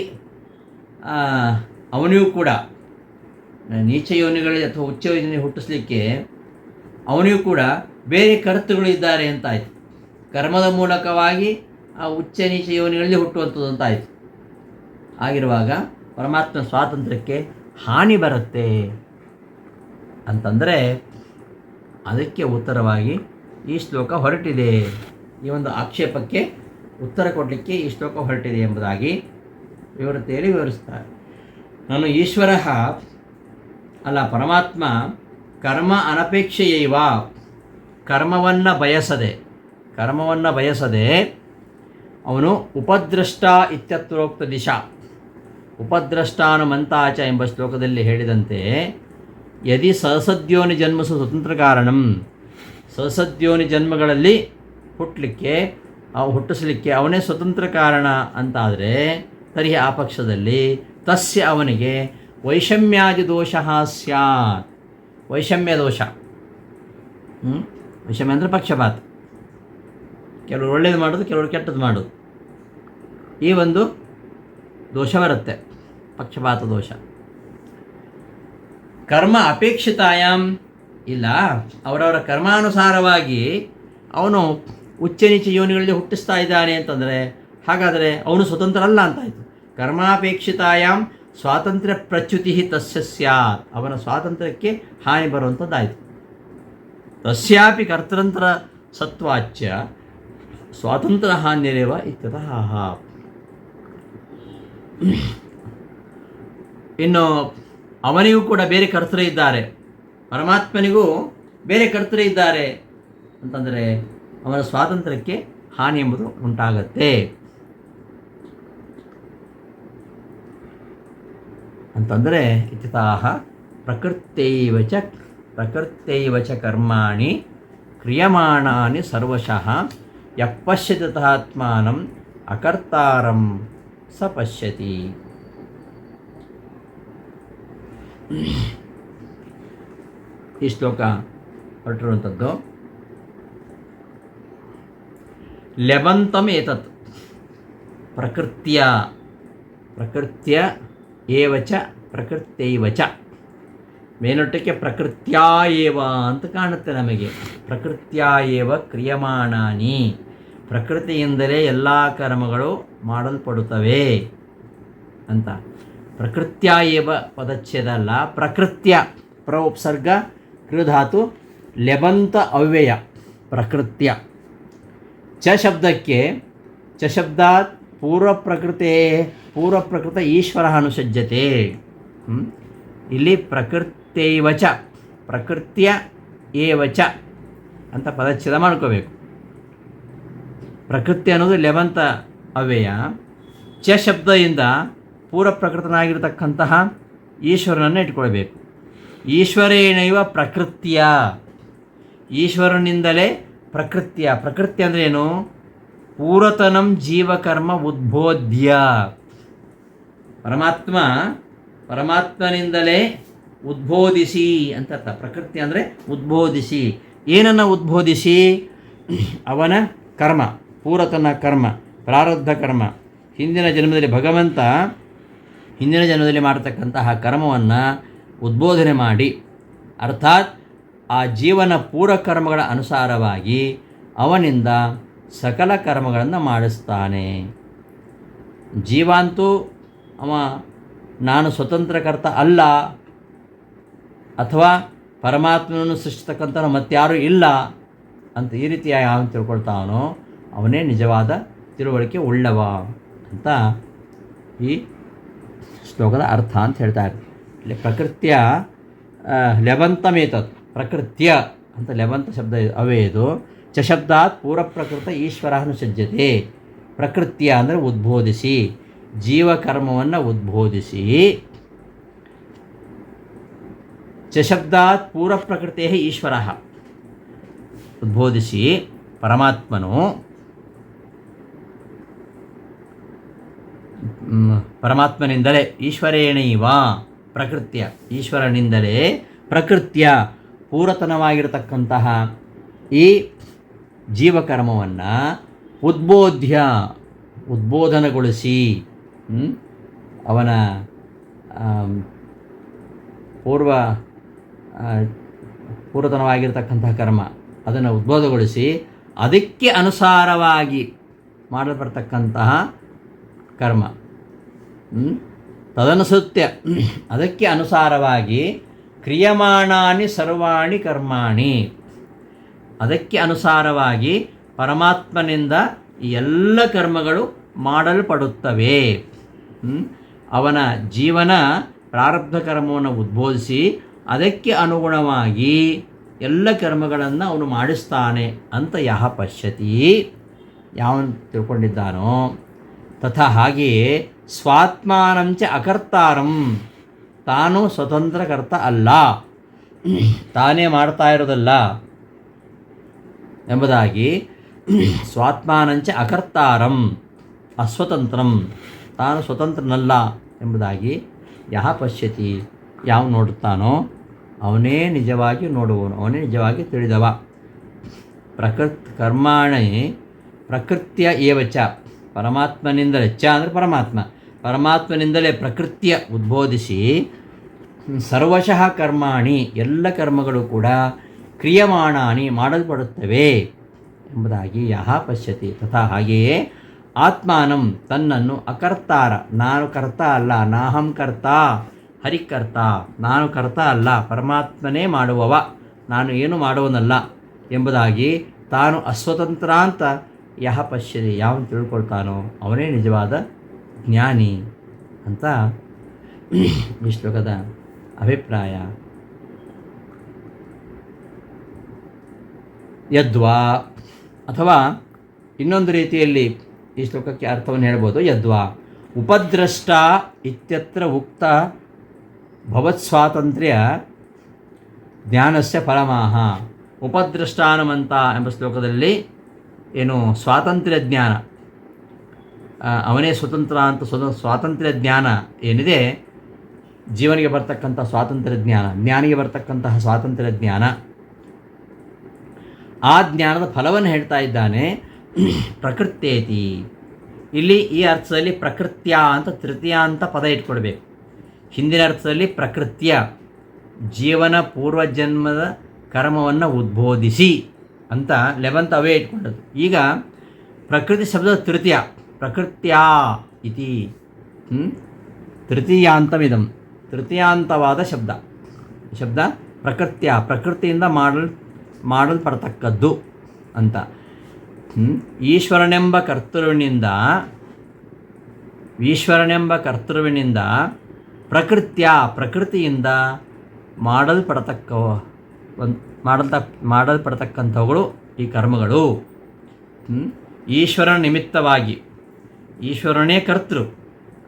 ಅವನಿಗೂ ಕೂಡ ನೀಚ ಯೋನಿಗಳಲ್ಲಿ ಅಥವಾ ಉಚ್ಚ ಯೋಜನೆ ಹುಟ್ಟಿಸ್ಲಿಕ್ಕೆ ಅವನಿಗೂ ಕೂಡ ಬೇರೆ ಕರ್ತೃಗಳು ಇದ್ದಾರೆ ಅಂತಾಯಿತು. ಕರ್ಮದ ಮೂಲಕವಾಗಿ ಆ ಉಚ್ಚ ನೀಚ ಯೋನಿಗಳಲ್ಲಿ ಹುಟ್ಟುವಂಥದ್ದು ಅಂತಾಯಿತು. ಆಗಿರುವಾಗ ಪರಮಾತ್ಮ ಸ್ವಾತಂತ್ರ್ಯಕ್ಕೆ ಹಾನಿ ಬರುತ್ತೆ ಅಂತಂದರೆ ಅದಕ್ಕೆ ಉತ್ತರವಾಗಿ ಈ ಶ್ಲೋಕ ಹೊರಟಿದೆ. ಈ ಒಂದು ಆಕ್ಷೇಪಕ್ಕೆ ಉತ್ತರ ಕೊಡಲಿಕ್ಕೆ ಈ ಶ್ಲೋಕ ಹೊರಟಿದೆ ಎಂಬುದಾಗಿ ವಿವರತೆಯಲ್ಲಿ ವಿವರಿಸ್ತಾರೆ. ನಾನು ಈಶ್ವರ ಅಲ್ಲ, ಪರಮಾತ್ಮ ಕರ್ಮ ಅನಪೇಕ್ಷೆಯೈವ, ಕರ್ಮವನ್ನು ಬಯಸದೆ ಅವನು ಉಪದ್ರಷ್ಟ ಇತ್ಯತ್ರೋಕ್ತ ದಿಶಾ, ಉಪದ್ರಷ್ಟಾನುಮಂತಾಚ ಎಂಬ ಶ್ಲೋಕದಲ್ಲಿ ಹೇಳಿದಂತೆ ಯದಿ ಸಹಸದ್ಯೋನಿ ಜನ್ಮಸು ಸ್ವತಂತ್ರ ಕಾರಣಂ, ಸಹಸದ್ಯೋನಿ ಜನ್ಮಗಳಲ್ಲಿ ಹುಟ್ಟಿಸಲಿಕ್ಕೆ ಅವನೇ ಸ್ವತಂತ್ರ ಕಾರಣ ಅಂತಾದರೆ ತರ್ಹಿ ಆ ಪಕ್ಷದಲ್ಲಿ ತಸ್ಯ ಅವನಿಗೆ ವೈಷಮ್ಯಾದಿ ದೋಷ ಸ್ಯಾತ್. ವೈಷಮ್ಯ ದೋಷ, ವೈಷಮ್ಯ ಅಂದರೆ ಪಕ್ಷಪಾತ, ಕೆಲವರು ಒಳ್ಳೇದು ಮಾಡೋದು, ಕೆಲವರು ಕೆಟ್ಟದ್ದು ಮಾಡೋದು, ಈ ಒಂದು ದೋಷ ಬರುತ್ತೆ, ಪಕ್ಷಪಾತ ದೋಷ. ಕರ್ಮ ಅಪೇಕ್ಷಿತಾಯಾಮ್ ಇಲ್ಲ, ಅವರವರ ಕರ್ಮಾನುಸಾರವಾಗಿ ಅವನು ಉಚ್ಚ ನೀಚ ಯೋನಿಗಳಲ್ಲಿ ಹುಟ್ಟಿಸ್ತಾ ಇದ್ದಾನೆ ಅಂತಂದರೆ ಹಾಗಾದರೆ ಅವನು ಸ್ವತಂತ್ರ ಅಲ್ಲ ಅಂತಾಯಿತು. ಕರ್ಮಾಪೇಕ್ಷಿತಾಯಾಮ್ ಸ್ವಾತಂತ್ರ್ಯ ಪ್ರಚ್ಯುತಿ ತಸ್ಯ ಸ್ಯಾತ್, ಅವನ ಸ್ವಾತಂತ್ರ್ಯಕ್ಕೆ ಹಾನಿ ಬರುವಂಥದ್ದಾಯಿತು. ತಸ್ಯಾಪಿ ಕರ್ತೃಂತ್ರ ಸತ್ವಾಚ್ಯ ಸ್ವಾತಂತ್ರ್ಯ ಹಾನಿರೇವ ಇತ್ಯತಃ. ಇನ್ನು ಅವನಿಗೂ ಕೂಡ ಬೇರೆ ಕರ್ತೃ ಇದ್ದಾರೆ, ಪರಮಾತ್ಮನಿಗೂ ಬೇರೆ ಕರ್ತೃ ಇದ್ದಾರೆ ಅಂತಂದರೆ ಅವನ ಸ್ವಾತಂತ್ರ್ಯಕ್ಕೆ ಹಾನಿ ಎಂಬುದು ಉಂಟಾಗತ್ತೆ ಅಂತಂದರೆ ಇತ್ಯತಃ ಪ್ರಕೃತ್ಯೈವ ಚ ಕರ್ಮಾಣಿ ಕ್ರಿಯಮಾಣಾನಿ ಸರ್ವಶಃ ಯಃ ಪಶ್ಯತಿ ತಥಾತ್ಮಾನಂ ಅಕರ್ತಾರಂ ಸ ಪಶ್ಯತಿ. ಈ ಶ್ಲೋಕ ಹೊರಟಿರುವಂಥದ್ದು ಲೆಬಂತಮ್ ಏತತ್ ಪ್ರಕೃತ್ಯ ಏವಚ ಪ್ರಕೃತ್ಯೈವಚ. ಮೇಲೊಟ್ಟಕ್ಕೆ ಪ್ರಕೃತ್ಯಾ ಏವ ಅಂತ ಕಾಣುತ್ತೆ ನಮಗೆ. ಪ್ರಕೃತ್ಯಾ ಏವ ಕ್ರಿಯಮಾಣಾನಿ, ಪ್ರಕೃತಿಯಿಂದಲೇ ಎಲ್ಲ ಕರ್ಮಗಳು ಮಾಡಲ್ಪಡುತ್ತವೆ ಅಂತ. ಪ್ರಕೃತ್ಯಾ ಏವ ಪದಚ್ಛೇದ ಅಲ್ಲ, ಪ್ರಕೃತ್ಯ ಉಪಸರ್ಗ ಕೃಧಾತು ಲೆಬಂತ ಅವ್ಯಯ ಪ್ರಕೃತ್ಯ. ಚ ಶಬ್ದಕ್ಕೆ ಚ ಶಬ್ದಾತ್ ಪೂರ್ವಪ್ರಕೃತ ಈಶ್ವರ ಅನುಸಜ್ಜತೆ. ಇಲ್ಲಿ ಪ್ರಕೃತ್ಯೈವಚ ಪ್ರಕೃತ್ಯ ಏವಚ ಅಂತ ಪದಚ್ಛೇದ ಮಾಡ್ಕೋಬೇಕು. ಪ್ರಕೃತಿ ಅನ್ನೋದು ಲೆಬಂತ ಅವ್ಯಯ. ಚ ಶಬ್ದದಿಂದ ಪೂರ್ವಪ್ರಕೃತನಾಗಿರ್ತಕ್ಕಂತಹ ಈಶ್ವರನನ್ನು ಇಟ್ಕೊಳ್ಬೇಕು. ಈಶ್ವರೇಣೈವ ಪ್ರಕೃತ್ಯ, ಈಶ್ವರನಿಂದಲೇ ಪ್ರಕೃತಿ ಅಂದರೆ ಏನು? ಪೂರ್ವತನಂ ಜೀವಕರ್ಮ ಉದ್ಬೋಧ್ಯ. ಪರಮಾತ್ಮನಿಂದಲೇ ಉದ್ಬೋಧಿಸಿ ಅಂತ ಅರ್ಥ. ಪ್ರಕೃತಿ ಅಂದರೆ ಉದ್ಬೋಧಿಸಿ. ಏನನ್ನು ಉದ್ಬೋಧಿಸಿ? ಅವನ ಕರ್ಮ, ಪೂರ್ವತನ ಕರ್ಮ, ಪ್ರಾರಬ್ಧ ಕರ್ಮ. ಹಿಂದಿನ ಜನ್ಮದಲ್ಲಿ ಮಾಡತಕ್ಕಂತಹ ಕರ್ಮವನ್ನು ಉದ್ಬೋಧನೆ ಮಾಡಿ, ಅರ್ಥಾತ್ ಆ ಜೀವನ ಪೂರ್ವಕರ್ಮಗಳ ಅನುಸಾರವಾಗಿ ಅವನಿಂದ ಸಕಲ ಕರ್ಮಗಳನ್ನು ಮಾಡಿಸ್ತಾನೆ. ಜೀವಾಂತೂ ನಾನು ಸ್ವತಂತ್ರಕರ್ತ ಅಲ್ಲ, ಅಥವಾ ಪರಮಾತ್ಮನನ್ನು ಸೃಷ್ಟಿಸ್ತಕ್ಕಂಥ ಮತ್ತಾರೂ ಇಲ್ಲ ಅಂತ ಈ ರೀತಿಯಾಗಿ ಅವನು ತಿಳ್ಕೊಳ್ತಾವನೋ ಅವನೇ ನಿಜವಾದ ತಿಳುವಳಿಕೆ ಉಳ್ಳವ ಅಂತ ಈ ಶ್ಲೋಕದ ಅರ್ಥ ಅಂತ ಹೇಳ್ತಾರೆ. ಇಲ್ಲಿ ಪ್ರಕೃತಿಯ ಲೆವಂತಮೇತತ್, ಪ್ರಕೃತ್ಯ ಅಂತ ಲೆವಂತ ಶಬ್ದ ಅವೇ ಇದು. ಚ ಶಬ್ದಾತ್ ಪೂರ್ವಪ್ರಕೃತ ಈಶ್ವರನು ಸಜ್ಜತೆ. ಪ್ರಕೃತಿಯ ಅಂದರೆ ಉದ್ಬೋಧಿಸಿ, ಜೀವಕರ್ಮವನ್ನು ಉದ್ಬೋಧಿಸಿ. ಚ ಶಬ್ದಾತ್ ಪೂರ್ವಪ್ರಕೃತೇ ಈಶ್ವರ, ಉದ್ಬೋಧಿಸಿ ಪರಮಾತ್ಮನು ಪರಮಾತ್ಮನಿಂದಲೇ ಈಶ್ವರೇಣೈವ ಪ್ರಕೃತಿಯ, ಈಶ್ವರನಿಂದಲೇ ಪ್ರಕೃತಿಯ ಪೂರತನವಾಗಿರತಕ್ಕಂತಹ ಈ ಜೀವಕರ್ಮವನ್ನು ಉದ್ಬೋಧನಗೊಳಿಸಿ ಅವನ ಪೂರ್ವತನವಾಗಿರತಕ್ಕಂತಹ ಕರ್ಮ ಅದನ್ನು ಉದ್ಬೋಧಗೊಳಿಸಿ ಅದಕ್ಕೆ ಅನುಸಾರವಾಗಿ ಮಾಡಲ್ಪಡ್ತಕ್ಕಂತಹ ಕರ್ಮ ತದನುಸೃತ್ಯ, ಅದಕ್ಕೆ ಅನುಸಾರವಾಗಿ ಕ್ರಿಯಮಾಣಾನಿ ಸರ್ವಾಣಿ ಕರ್ಮಾಣಿ, ಅದಕ್ಕೆ ಅನುಸಾರವಾಗಿ ಪರಮಾತ್ಮನಿಂದ ಈ ಎಲ್ಲ ಕರ್ಮಗಳು ಮಾಡಲ್ಪಡುತ್ತವೆ. ಅವನ ಜೀವನ ಪ್ರಾರಬ್ಧ ಕರ್ಮವನ್ನು ಉದ್ಬೋಧಿಸಿ ಅದಕ್ಕೆ ಅನುಗುಣವಾಗಿ ಎಲ್ಲ ಕರ್ಮಗಳನ್ನು ಅವನು ಮಾಡಿಸ್ತಾನೆ ಅಂತ ಯಹ ಪಶ್ಯತಿ, ಯಾವನು ತಿಳ್ಕೊಂಡಿದ್ದಾನೋ, ತಥಾ ಹಾಗೆಯೇ ಸ್ವಾತ್ಮಾನಂಚ ಅಕರ್ತಾರಂ, ತಾನು ಸ್ವತಂತ್ರ ಕರ್ತ ಅಲ್ಲ, ತಾನೇ ಮಾಡ್ತಾ ಇರೋದಲ್ಲ ಎಂಬುದಾಗಿ, ಸ್ವಾತ್ಮಾನಂಚ ಅಕರ್ತಾರಂ ಅಸ್ವತಂತ್ರಂ, ತಾನು ಸ್ವತಂತ್ರನಲ್ಲ ಎಂಬುದಾಗಿ ಯಹ ಪಶ್ಯತಿ, ಯಾವ ನೋಡುತ್ತಾನೋ ಅವನೇ ನಿಜವಾಗಿ ನೋಡುವವನು, ಅವನೇ ನಿಜವಾಗಿ ತಿಳಿದವ. ಕರ್ಮಾಣಿ ಪ್ರಕೃತಿಯ ಏವಚ, ಪರಮಾತ್ಮನಿಂದಲೇ, ಚ ಅಂದರೆ ಪರಮಾತ್ಮನಿಂದಲೇ ಪ್ರಕೃತಿಯ ಉದ್ಬೋಧಿಸಿ ಸರ್ವಶಃ ಕರ್ಮಾಣಿ, ಎಲ್ಲ ಕರ್ಮಗಳು ಕೂಡ ಕ್ರಿಯಮಾಣಾನಿ ಮಾಡಲ್ಪಡುತ್ತವೆ ಎಂಬುದಾಗಿ ಯಹ ಪಶ್ಯತಿ. ತಥಾ ಹಾಗೆಯೇ ಆತ್ಮಾನಂ ತನ್ನನ್ನು ಅಕರ್ತಾರ, ನಾನು ಕರ್ತ ಅಲ್ಲ, ನಾಹಂ ಕರ್ತ ಹರಿಕರ್ತ, ನಾನು ಕರ್ತ ಅಲ್ಲ, ಪರಮಾತ್ಮನೇ ಮಾಡುವವ, ನಾನು ಏನು ಮಾಡುವನಲ್ಲ ಎಂಬುದಾಗಿ ತಾನು ಅಸ್ವತಂತ್ರ ಅಂತ ಯಹ ಪಶ್ಯತಿ, ಯಾವನು ತಿಳ್ಕೊಳ್ತಾನೋ ಅವನೇ ನಿಜವಾದ ಜ್ಞಾನಿ ಅಂತ ಈ ಶ್ಲೋಕದ ಅಭಿಪ್ರಾಯ. ಯದ್ವಾ, ಅಥವಾ ಇನ್ನೊಂದು ರೀತಿಯಲ್ಲಿ ಈ ಶ್ಲೋಕಕ್ಕೆ ಅರ್ಥವನ್ನು ಹೇಳ್ಬೋದು. ಯದ್ವಾ ಉಪದ್ರಷ್ಟ ಇತ್ಯತ್ರ ಉಕ್ತ ಭವತ್ಸ್ವಾತಂತ್ರ್ಯ ಜ್ಞಾನಸ್ಯ ಪರಮಾಹ. ಉಪದ್ರಷ್ಟಾನುಮಂತ ಎಂಬ ಶ್ಲೋಕದಲ್ಲಿ ಏನು ಸ್ವಾತಂತ್ರ್ಯ ಜ್ಞಾನ, ಅವನೇ ಸ್ವತಂತ್ರ ಅಂತ ಸ್ವಾತಂತ್ರ್ಯ ಜ್ಞಾನ ಏನಿದೆ, ಜೀವನಿಗೆ ಬರ್ತಕ್ಕಂಥ ಸ್ವಾತಂತ್ರ್ಯ ಜ್ಞಾನ, ಜ್ಞಾನಿಗೆ ಬರ್ತಕ್ಕಂತಹ ಸ್ವಾತಂತ್ರ್ಯ ಜ್ಞಾನ, ಆ ಜ್ಞಾನದ ಫಲವನ್ನು ಹೇಳ್ತಾ ಇದ್ದಾನೆ. ಪ್ರಕೃತ್ಯೇತಿ, ಇಲ್ಲಿ ಈ ಅರ್ಥದಲ್ಲಿ ಪ್ರಕೃತ್ಯ ಅಂತ ತೃತೀಯ ಅಂತ ಪದ ಇಟ್ಕೊಡ್ಬೇಕು. ಹಿಂದಿನ ಅರ್ಥದಲ್ಲಿ ಪ್ರಕೃತ್ಯ, ಜೀವನ ಪೂರ್ವಜನ್ಮದ ಕರ್ಮವನ್ನು ಉದ್ಬೋಧಿಸಿ ಅಂತ ಲೆವಂತ ಅವೇ ಇಟ್ಕೊಂಡದ್ದು. ಈಗ ಪ್ರಕೃತಿ ಶಬ್ದದ ತೃತೀಯ, ಪ್ರಕೃತ್ಯಾ ಇತಿ ತೃತೀಯಾಂತಮಿದಂ, ತೃತೀಯಾಂತವಾದ ಶಬ್ದ ಪ್ರಕೃತ್ಯ, ಪ್ರಕೃತಿಯಿಂದ ಮಾಡಲ್ಪಡ್ತಕ್ಕದ್ದು ಅಂತ. ಈಶ್ವರನೆಂಬ ಕರ್ತೃವಿನಿಂದ ಪ್ರಕೃತಿಯಿಂದ ಮಾಡಲ್ಪಡ್ತಕ್ಕಂಥವುಗಳು ಈ ಕರ್ಮಗಳು. ಈಶ್ವರನ ನಿಮಿತ್ತವಾಗಿ, ಈಶ್ವರನೇ ಕರ್ತೃ,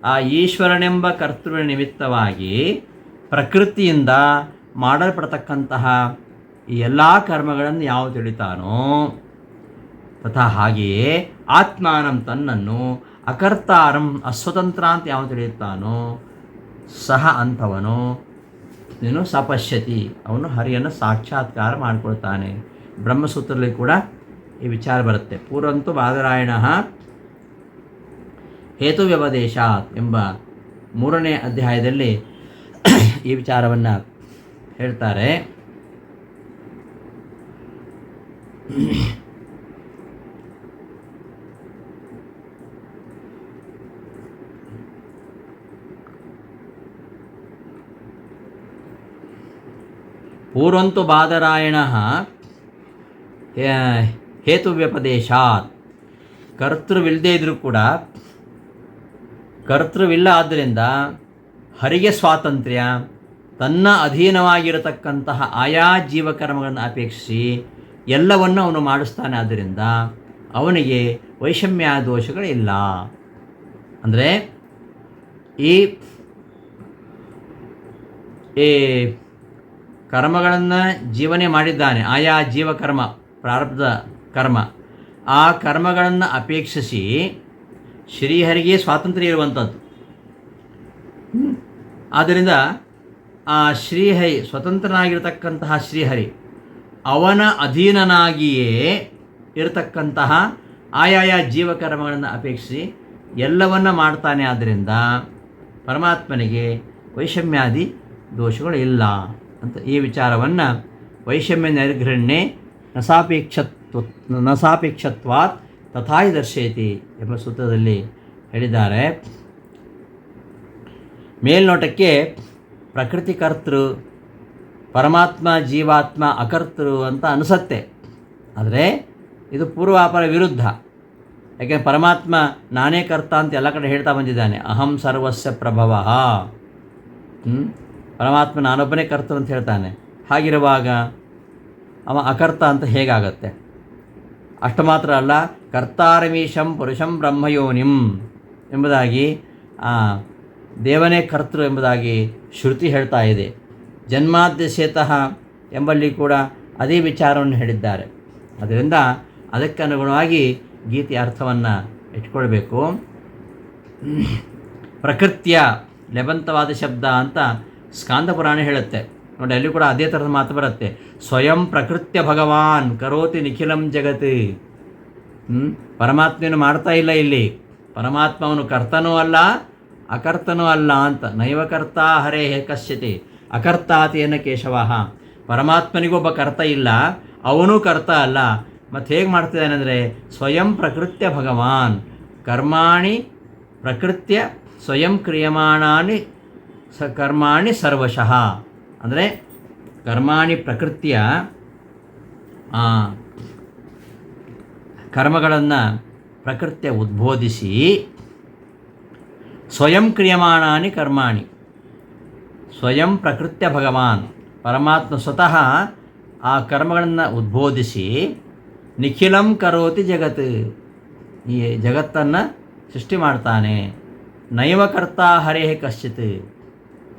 ಆ ಈಶ್ವರನೆಂಬ ಕರ್ತೃವಿನ ನಿಮಿತ್ತವಾಗಿ ಪ್ರಕೃತಿಯಿಂದ ಮಾಡಲ್ಪಡ್ತಕ್ಕಂತಹ ಈ ಎಲ್ಲ ಕರ್ಮಗಳನ್ನು ಯಾವ ತಿಳಿತಾನೋ, ತಥಾ ಹಾಗೆಯೇ ಆತ್ಮಾನಂ ತನ್ನನ್ನು ಅಕರ್ತಾರಂ ಅಸ್ವತಂತ್ರ ಅಂತ ಯಾವ ತಿಳಿಯುತ್ತಾನೋ ಸಹ ಅಂಥವನು ನೀನು ಸಪಶ್ಯತಿ, ಅವನು ಹರಿಯನ್ನು ಸಾಕ್ಷಾತ್ಕಾರ ಮಾಡಿಕೊಳ್ತಾನೆ. ಬ್ರಹ್ಮಸೂತ್ರದಲ್ಲಿ ಕೂಡ ಈ ವಿಚಾರ ಬರುತ್ತೆ. ಪೂರ್ವಂತು ಬಾದರಾಯಣ ಹೇತುವ್ಯವದೇಶಾತ್ ಎಂಬ 3ನೇ ಅಧ್ಯಾಯದಲ್ಲಿ ಈ ವಿಚಾರವನ್ನು ಹೇಳ್ತಾರೆ. ಪೂರ್ವಂತು ಬಾದರಾಯಣ ಹೇತುವ್ಯಪದೇಶಾತ್ ಕರ್ತೃವಿಲ್ಲದೇ ಇದ್ದರೂ ಕೂಡ ಕರ್ತೃವಿಲ್ಲ, ಆದ್ದರಿಂದ ಹರಿಗೆ ಸ್ವಾತಂತ್ರ್ಯ, ತನ್ನ ಅಧೀನವಾಗಿರತಕ್ಕಂತಹ ಆಯಾ ಜೀವಕರ್ಮಗಳನ್ನು ಅಪೇಕ್ಷಿಸಿ ಎಲ್ಲವನ್ನು ಅವನು ಮಾಡಿಸ್ತಾನೆ. ಆದ್ದರಿಂದ ಅವನಿಗೆ ವೈಷಮ್ಯ ದೋಷಗಳಿಲ್ಲ. ಅಂದರೆ ಈ ಕರ್ಮಗಳನ್ನು ಜೀವನೇ ಮಾಡಿದ್ದಾನೆ, ಆಯಾ ಜೀವಕರ್ಮ, ಪ್ರಾರಬ್ಧ ಕರ್ಮ, ಆ ಕರ್ಮಗಳನ್ನು ಅಪೇಕ್ಷಿಸಿ ಶ್ರೀಹರಿಗೆ ಸ್ವಾತಂತ್ರ್ಯ ಇರುವಂಥದ್ದು. ಆದ್ದರಿಂದ ಆ ಶ್ರೀಹರಿ, ಸ್ವತಂತ್ರನಾಗಿರ್ತಕ್ಕಂತಹ ಶ್ರೀಹರಿ, ಅವನ ಅಧೀನನಾಗಿಯೇ ಇರತಕ್ಕಂತಹ ಆಯಾಯ ಜೀವಕರ್ಮಗಳನ್ನು ಅಪೇಕ್ಷಿಸಿ ಎಲ್ಲವನ್ನ ಮಾಡ್ತಾನೆ. ಆದ್ದರಿಂದ ಪರಮಾತ್ಮನಿಗೆ ವೈಷಮ್ಯಾದಿ ದೋಷಗಳು ಇಲ್ಲ ಅಂತ ಈ ವಿಚಾರವನ್ನು ವೈಷಮ್ಯ ನೈರ್ಘೃಣ್ಯೆ ನಸಾಪೇಕ್ಷತ್ವಾತ್ ತಥಾಯಿ ದರ್ಶಯತಿ ಎಂಬ ಸೂತ್ರದಲ್ಲಿ ಹೇಳಿದ್ದಾರೆ. ಮೇಲ್ನೋಟಕ್ಕೆ ಪ್ರಕೃತಿ ಕರ್ತೃ, ಪರಮಾತ್ಮ ಜೀವಾತ್ಮ ಅಕರ್ತೃ ಅಂತ ಅನಿಸತ್ತೆ. ಆದರೆ ಇದು ಪೂರ್ವಾಪರ ವಿರುದ್ಧ. ಯಾಕೆಂದರೆ ಪರಮಾತ್ಮ ನಾನೇ ಕರ್ತ ಅಂತ ಎಲ್ಲ ಕಡೆ ಹೇಳ್ತಾ ಬಂದಿದ್ದಾನೆ. ಅಹಂ ಸರ್ವಸ್ಯ ಪ್ರಭವ. ಪರಮಾತ್ಮ ನಾನೊಬ್ಬನೇ ಕರ್ತೃ ಅಂತ ಹೇಳ್ತಾನೆ. ಹಾಗಿರುವಾಗ ಅವ ಅಕರ್ತ ಅಂತ ಹೇಗಾಗತ್ತೆ? ಅಷ್ಟು ಮಾತ್ರ ಅಲ್ಲ, ಕರ್ತಾರಮೀಶಂ ಪುರುಷಂ ಬ್ರಹ್ಮಯೋನಿಂ ಎಂಬುದಾಗಿ ದೇವನೇ ಕರ್ತೃ ಎಂಬುದಾಗಿ ಶ್ರುತಿ ಹೇಳ್ತಾ ಇದೆ. ಜನ್ಮಾದ್ಯಸ್ಯತಃ ಎಂಬಲ್ಲಿ ಕೂಡ ಅದೇ ವಿಚಾರವನ್ನು ಹೇಳಿದ್ದಾರೆ. ಅದರಿಂದ ಅದಕ್ಕೆ ಅನುಗುಣವಾಗಿ ಗೀತೆಯ ಅರ್ಥವನ್ನು ಇಟ್ಕೊಳ್ಬೇಕು. ಪ್ರಕೃತಿಯ ಲೆಬಂತವಾದ ಶಬ್ದ ಅಂತ ಸ್ಕಾಂದ ಪುರಾಣ ಹೇಳುತ್ತೆ ನೋಡಿ. ಅಲ್ಲಿ ಕೂಡ ಅದೇ ಥರದ ಮಾತು ಬರುತ್ತೆ. ಸ್ವಯಂ ಪ್ರಕೃತ್ಯ ಭಗವಾನ್ ಕರೋತಿ ನಿಖಿಲಂ ಜಗತ್. ಪರಮಾತ್ಮನು ಮಾಡ್ತಾ ಇಲ್ಲ ಇಲ್ಲಿ. ಪರಮಾತ್ಮ ಅವನು ಕರ್ತನೂ ಅಲ್ಲ ಅಕರ್ತನೂ ಅಲ್ಲ ಅಂತ. ನೈವ ಕರ್ತ ಹರೇ ಕಶ್ಯತಿ ಅಕರ್ತಾತೇನ ಕೇಶವ. ಪರಮಾತ್ಮನಿಗೊಬ್ಬ ಕರ್ತ ಇಲ್ಲ, ಅವನೂ ಕರ್ತ ಅಲ್ಲ. ಮತ್ತು ಹೇಗೆ ಮಾಡ್ತಿದ್ದಾನೆ ಅಂದರೆ ಸ್ವಯಂ ಪ್ರಕೃತ್ಯ ಭಗವಾನ್ ಕರ್ಮಾಣಿ ಪ್ರಕೃತ್ಯ ಸ್ವಯಂ ಕ್ರಿಯಮಾಣಾನಿ ಕರ್ಮಾಣಿ ಸರ್ವಶಃ. ಅಂದರೆ ಕರ್ಮಾಣಿ ಪ್ರಕೃತಿಯ ಕರ್ಮಗಳನ್ನು ಪ್ರಕೃತಿಯ ಉದ್ಬೋಧಿಸಿ ಸ್ವಯಂ ಕ್ರಿಯಮಾಣಾನಿ ಕರ್ಮಾಣಿ ಸ್ವಯಂ ಪ್ರಕೃತ್ಯ ಭಗವಾನ್ ಪರಮಾತ್ಮ ಸ್ವತಃ ಆ ಕರ್ಮಗಳನ್ನು ಉದ್ಬೋಧಿಸಿ ನಿಖಿಲಂ ಕರೋತಿ ಜಗತ್, ಈ ಜಗತ್ತನ್ನು ಸೃಷ್ಟಿ ಮಾಡ್ತಾನೆ. ನೈವ ಕರ್ತ ಹರೇ ಕಶ್ಚಿತ್,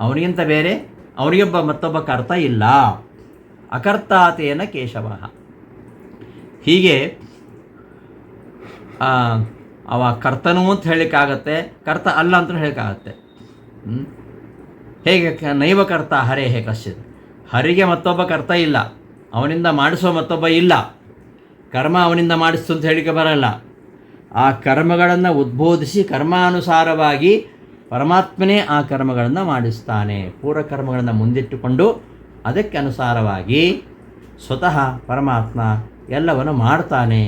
ಅವನಿಗಿಂತ ಬೇರೆ ಅವನಿಗೊಬ್ಬ ಮತ್ತೊಬ್ಬ ಕರ್ತ ಇಲ್ಲ. ಅಕರ್ತಾತೇನ ಕೇಶವ. ಹೀಗೆ ಅವ ಕರ್ತನೂ ಅಂತ ಹೇಳಲಿಕ್ಕಾಗತ್ತೆ, ಕರ್ತ ಅಲ್ಲ ಅಂತ ಹೇಳಲಿಕ್ಕಾಗತ್ತೆ. ಹೇಗೆ ನೈವ ಕರ್ತ ಹರೇ ಕಶ್ಚಿತ್, ಹರಿಗೆ ಮತ್ತೊಬ್ಬ ಕರ್ತ ಇಲ್ಲ, ಅವನಿಂದ ಮಾಡಿಸೋ ಮತ್ತೊಬ್ಬ ಇಲ್ಲ. ಕರ್ಮ ಅವನಿಂದ ಮಾಡಿಸ್ತು ಅಂತ ಹೇಳಿಕೆ ಬರಲ್ಲ. ಆ ಕರ್ಮಗಳನ್ನು ಉದ್ಬೋಧಿಸಿ ಕರ್ಮಾನುಸಾರವಾಗಿ ಪರಮಾತ್ಮನೇ ಆ ಕರ್ಮಗಳನ್ನು ಮಾಡಿಸ್ತಾನೆ. ಪೂರ್ವ ಕರ್ಮಗಳನ್ನು ಮುಂದಿಟ್ಟುಕೊಂಡು ಅದಕ್ಕೆ ಅನುಸಾರವಾಗಿ ಸ್ವತಃ ಪರಮಾತ್ಮ ಎಲ್ಲವನ್ನು ಮಾಡ್ತಾನೆ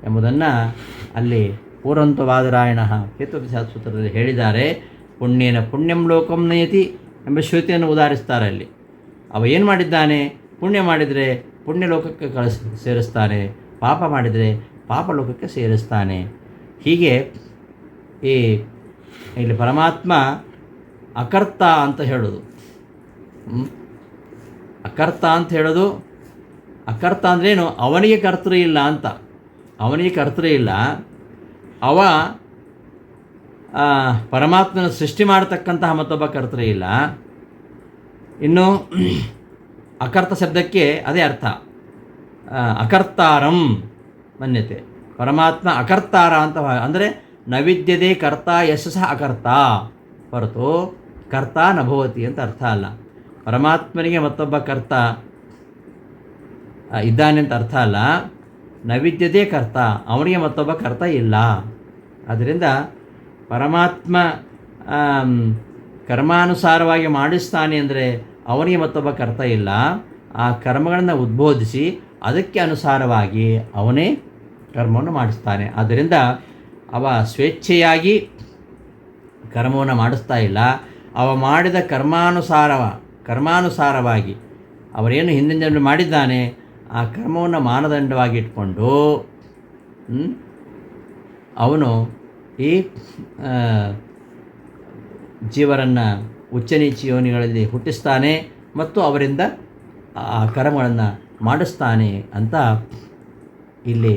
ಎಂಬುದನ್ನು ಅಲ್ಲಿ ಪೂರ್ವಂತವಾದರಾಯಣ ಹೇತುಪಿಸಾತ್ ಸೂತ್ರದಲ್ಲಿ ಹೇಳಿದ್ದಾರೆ. ಪುಣ್ಯೇನ ಪುಣ್ಯಂ ಲೋಕಂ ನಯತಿ ಎಂಬ ಶ್ರುತಿಯನ್ನು ಉದಾಹರಿಸ್ತಾರೆ ಅಲ್ಲಿ. ಅವ ಏನು ಮಾಡಿದ್ದಾನೆ? ಪುಣ್ಯ ಮಾಡಿದರೆ ಪುಣ್ಯ ಲೋಕಕ್ಕೆ ಸೇರಿಸ್ತಾನೆ, ಪಾಪ ಮಾಡಿದರೆ ಪಾಪ ಲೋಕಕ್ಕೆ ಸೇರಿಸ್ತಾನೆ. ಹೀಗೆ ಇಲ್ಲಿ ಪರಮಾತ್ಮ ಅಕರ್ತ ಅಂತ ಹೇಳೋದು. ಅಕರ್ತ ಅಂತ ಹೇಳೋದು, ಅಕರ್ತ ಅಂದ್ರೇನು? ಅವನಿಗೆ ಕರ್ತೃ ಇಲ್ಲ ಅಂತ. ಅವನಿಗೆ ಕರ್ತೃ ಇಲ್ಲ. ಅವ ಪರಮಾತ್ಮನ ಸೃಷ್ಟಿ ಮಾಡತಕ್ಕಂತಹ ಮತ್ತೊಬ್ಬ ಕರ್ತೃ ಇಲ್ಲ. ಇನ್ನು ಅಕರ್ತ ಶಬ್ದಕ್ಕೆ ಅದೇ ಅರ್ಥ, ಅಕರ್ತಾರಂ ಮನ್ಯತೆ. ಪರಮಾತ್ಮ ಅಕರ್ತಾರ ಅಂತ ಅಂದರೆ ನವಿದ್ಯತೆ ಕರ್ತ ಯಶಃ ಅಕರ್ತ ಹೊರತು ಕರ್ತ ನಭವತಿ ಅಂತ ಅರ್ಥ ಅಲ್ಲ. ಪರಮಾತ್ಮನಿಗೆ ಮತ್ತೊಬ್ಬ ಕರ್ತ ಇದ್ದಾನೆ ಅಂತ ಅರ್ಥ ಅಲ್ಲ. ನವಿದ್ಯತೆ ಕರ್ತ, ಅವನಿಗೆ ಮತ್ತೊಬ್ಬ ಕರ್ತ ಇಲ್ಲ. ಆದ್ದರಿಂದ ಪರಮಾತ್ಮ ಕರ್ಮಾನುಸಾರವಾಗಿ ಮಾಡಿಸ್ತಾನೆ ಅಂದರೆ ಅವನಿಗೆ ಮತ್ತೊಬ್ಬ ಕರ್ತ ಇಲ್ಲ. ಆ ಕರ್ಮಗಳನ್ನು ಉದ್ಬೋಧಿಸಿ ಅದಕ್ಕೆ ಅನುಸಾರವಾಗಿ ಅವನೇ ಕರ್ಮವನ್ನು ಮಾಡಿಸ್ತಾನೆ. ಆದ್ದರಿಂದ ಅವ ಸ್ವೇಚ್ಛೆಯಾಗಿ ಕರ್ಮವನ್ನು ಮಾಡಿಸ್ತಾ ಇಲ್ಲ. ಅವ ಮಾಡಿದ ಕರ್ಮಾನುಸಾರವಾಗಿ ಅವರೇನು ಹಿಂದಿನ ಜನ್ಮ ಮಾಡಿದ್ದಾನೆ ಆ ಕರ್ಮವನ್ನು ಮಾನದಂಡವಾಗಿ ಇಟ್ಕೊಂಡು ಅವನು ಈ ಜೀವರನ್ನು ಉಚ್ಚ ನೀಚ ಯೋನಿಗಳಲ್ಲಿ ಹುಟ್ಟಿಸ್ತಾನೆ ಮತ್ತು ಅವರಿಂದ ಆ ಕರ್ಮಗಳನ್ನು ಮಾಡಿಸ್ತಾನೆ ಅಂತ ಇಲ್ಲಿ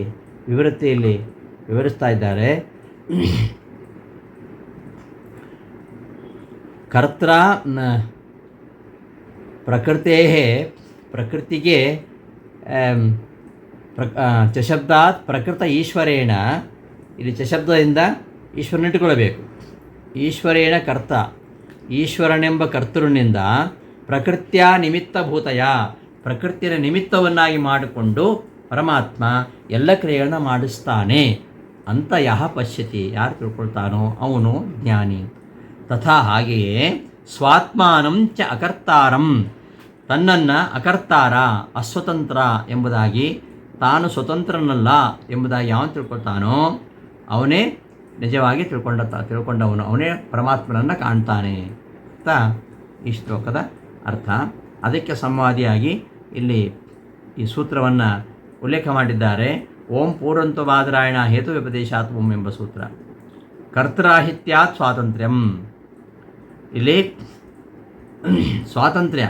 ವಿವೃತ್ತಿಯಲ್ಲಿ ವಿವರಿಸ್ತಾ ಇದ್ದಾರೆ. ಕರ್ತ್ರ ಪ್ರಕೃತಿಗೆ ಚಶಬ್ದಾತ್ ಪ್ರಕೃತ ಈಶ್ವರೇಣ, ಇಲ್ಲಿ ಚಶಬ್ದದಿಂದ ಈಶ್ವರನಿಟ್ಟುಕೊಳ್ಳಬೇಕು. ಈಶ್ವರೇಣ ಕರ್ತ, ಈಶ್ವರನೆಂಬ ಕರ್ತೃನಿಂದ ಪ್ರಕೃತಿಯ ನಿಮಿತ್ತಭೂತಯ, ಪ್ರಕೃತಿಯ ನಿಮಿತ್ತವನ್ನಾಗಿ ಮಾಡಿಕೊಂಡು ಪರಮಾತ್ಮ ಎಲ್ಲ ಕ್ರಿಯೆಗಳನ್ನ ಮಾಡಿಸ್ತಾನೆ ಅಂತ ಯಹ ಪಶ್ಯತಿ, ಯಾರು ತಿಳ್ಕೊಳ್ತಾನೋ ಅವನು ಜ್ಞಾನಿ. ತಥಾ ಹಾಗೆಯೇ ಸ್ವಾತ್ಮಾನಂ ಚ ಅಕರ್ತಾರಂ, ತನ್ನನ್ನು ಅಕರ್ತಾರ ಅಸ್ವತಂತ್ರ ಎಂಬುದಾಗಿ, ತಾನು ಸ್ವತಂತ್ರನಲ್ಲ ಎಂಬುದಾಗಿ ಯಾವನು ತಿಳ್ಕೊಳ್ತಾನೋ ಅವನೇ ನಿಜವಾಗಿ ತಿಳ್ಕೊಂಡವನು, ಅವನೇ ಪರಮಾತ್ಮನನ್ನು ಕಾಣ್ತಾನೆ ಅಂತ ಈ ಶ್ಲೋಕದ ಅರ್ಥ. ಅದಕ್ಕೆ ಸಂವಾದಿಯಾಗಿ ಇಲ್ಲಿ ಈ ಸೂತ್ರವನ್ನು ಉಲ್ಲೇಖ ಮಾಡಿದ್ದಾರೆ. ಓಂ ಪೂರ್ವಂತವಾದರಾಯಣ ಹೇತು ವ್ಯಪದೇಶಾತ್ ಓಂ ಎಂಬ ಸೂತ್ರ. ಕರ್ತರಾಹಿತ್ಯಾತ್ ಸ್ವಾತಂತ್ರ್ಯಂ, ಇಲ್ಲಿ ಸ್ವಾತಂತ್ರ್ಯ,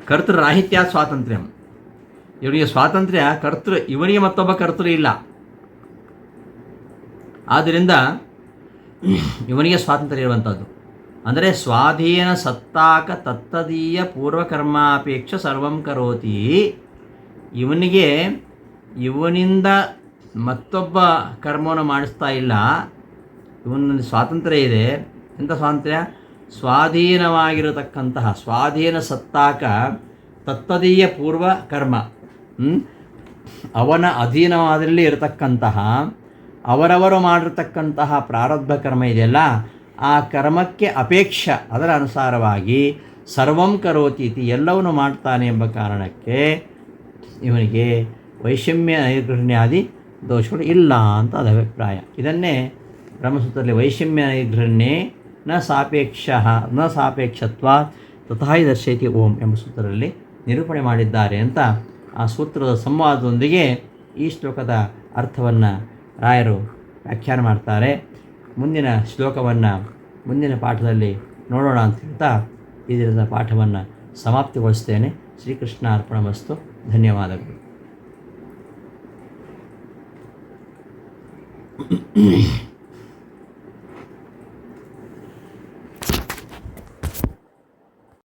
ಕರ್ತೃರಾಹಿತ್ಯಾತ್ ಸ್ವಾತಂತ್ರ್ಯಂ, ಇವನಿಗೆ ಸ್ವಾತಂತ್ರ್ಯ, ಇವನಿಗೆ ಮತ್ತೊಬ್ಬ ಕರ್ತೃ ಇಲ್ಲ, ಆದ್ದರಿಂದ ಇವನಿಗೆ ಸ್ವಾತಂತ್ರ್ಯ ಇರುವಂಥದ್ದು. ಅಂದರೆ ಸ್ವಾಧೀನ ಸತ್ತಾಕ ತತ್ತದೀಯ ಪೂರ್ವಕರ್ಮಾಪೇಕ್ಷ ಸರ್ವಂ ಕರೋತಿ, ಇವನಿಂದ ಮತ್ತೊಬ್ಬ ಕರ್ಮವನ್ನು ಮಾಡಿಸ್ತಾ ಇಲ್ಲ, ಇವನಲ್ಲಿ ಸ್ವಾತಂತ್ರ್ಯ ಇದೆ. ಎಂಥ ಸ್ವಾತಂತ್ರ್ಯ? ಸ್ವಾಧೀನವಾಗಿರತಕ್ಕಂತಹ, ಸ್ವಾಧೀನ ಸತ್ತಾಕ ತತ್ತದೀಯ ಪೂರ್ವ ಕರ್ಮ, ಅವನ ಅಧೀನವಾದಲ್ಲಿ ಇರತಕ್ಕಂತಹ ಅವರವರು ಮಾಡಿರ್ತಕ್ಕಂತಹ ಪ್ರಾರಬ್ಧ ಕರ್ಮ ಇದೆಯಲ್ಲ, ಆ ಕರ್ಮಕ್ಕೆ ಅಪೇಕ್ಷ, ಅದರ ಅನುಸಾರವಾಗಿ ಸರ್ವಂ ಕರೋತೀತಿ, ಎಲ್ಲವನ್ನು ಮಾಡ್ತಾನೆ ಎಂಬ ಕಾರಣಕ್ಕೆ ಇವನಿಗೆ ವೈಷಮ್ಯ ನೈರ್ಘೃಣ್ಯಾದಿ ದೋಷಗಳು ಇಲ್ಲ ಅಂತ ಅದು ಅಭಿಪ್ರಾಯ. ಇದನ್ನೇ ಬ್ರಹ್ಮಸೂತ್ರದಲ್ಲಿ ವೈಷಮ್ಯ ನೈರ್ಘೃಣ್ಯೇ ನ ಸಾಪೇಕ್ಷತ್ವ ತಥಾ ದರ್ಶಯತಿ ಓಂ ಎಂಬ ಸೂತ್ರದಲ್ಲಿ ನಿರೂಪಣೆ ಮಾಡಿದ್ದಾರೆ ಅಂತ ಆ ಸೂತ್ರದ ಸಂವಾದದೊಂದಿಗೆ ಈ ಶ್ಲೋಕದ ಅರ್ಥವನ್ನು ರಾಯರು ವ್ಯಾಖ್ಯಾನ ಮಾಡ್ತಾರೆ. ಮುಂದಿನ ಶ್ಲೋಕವನ್ನು ಮುಂದಿನ ಪಾಠದಲ್ಲಿ ನೋಡೋಣ ಅಂತ ಹೇಳ್ತಾ ಈ ದಿನದ ಪಾಠವನ್ನು ಸಮಾಪ್ತಿಗೊಳಿಸ್ತೇನೆ. ಶ್ರೀಕೃಷ್ಣ ಅರ್ಪಣಮಸ್ತು. ಧನ್ಯವಾದಗಳು.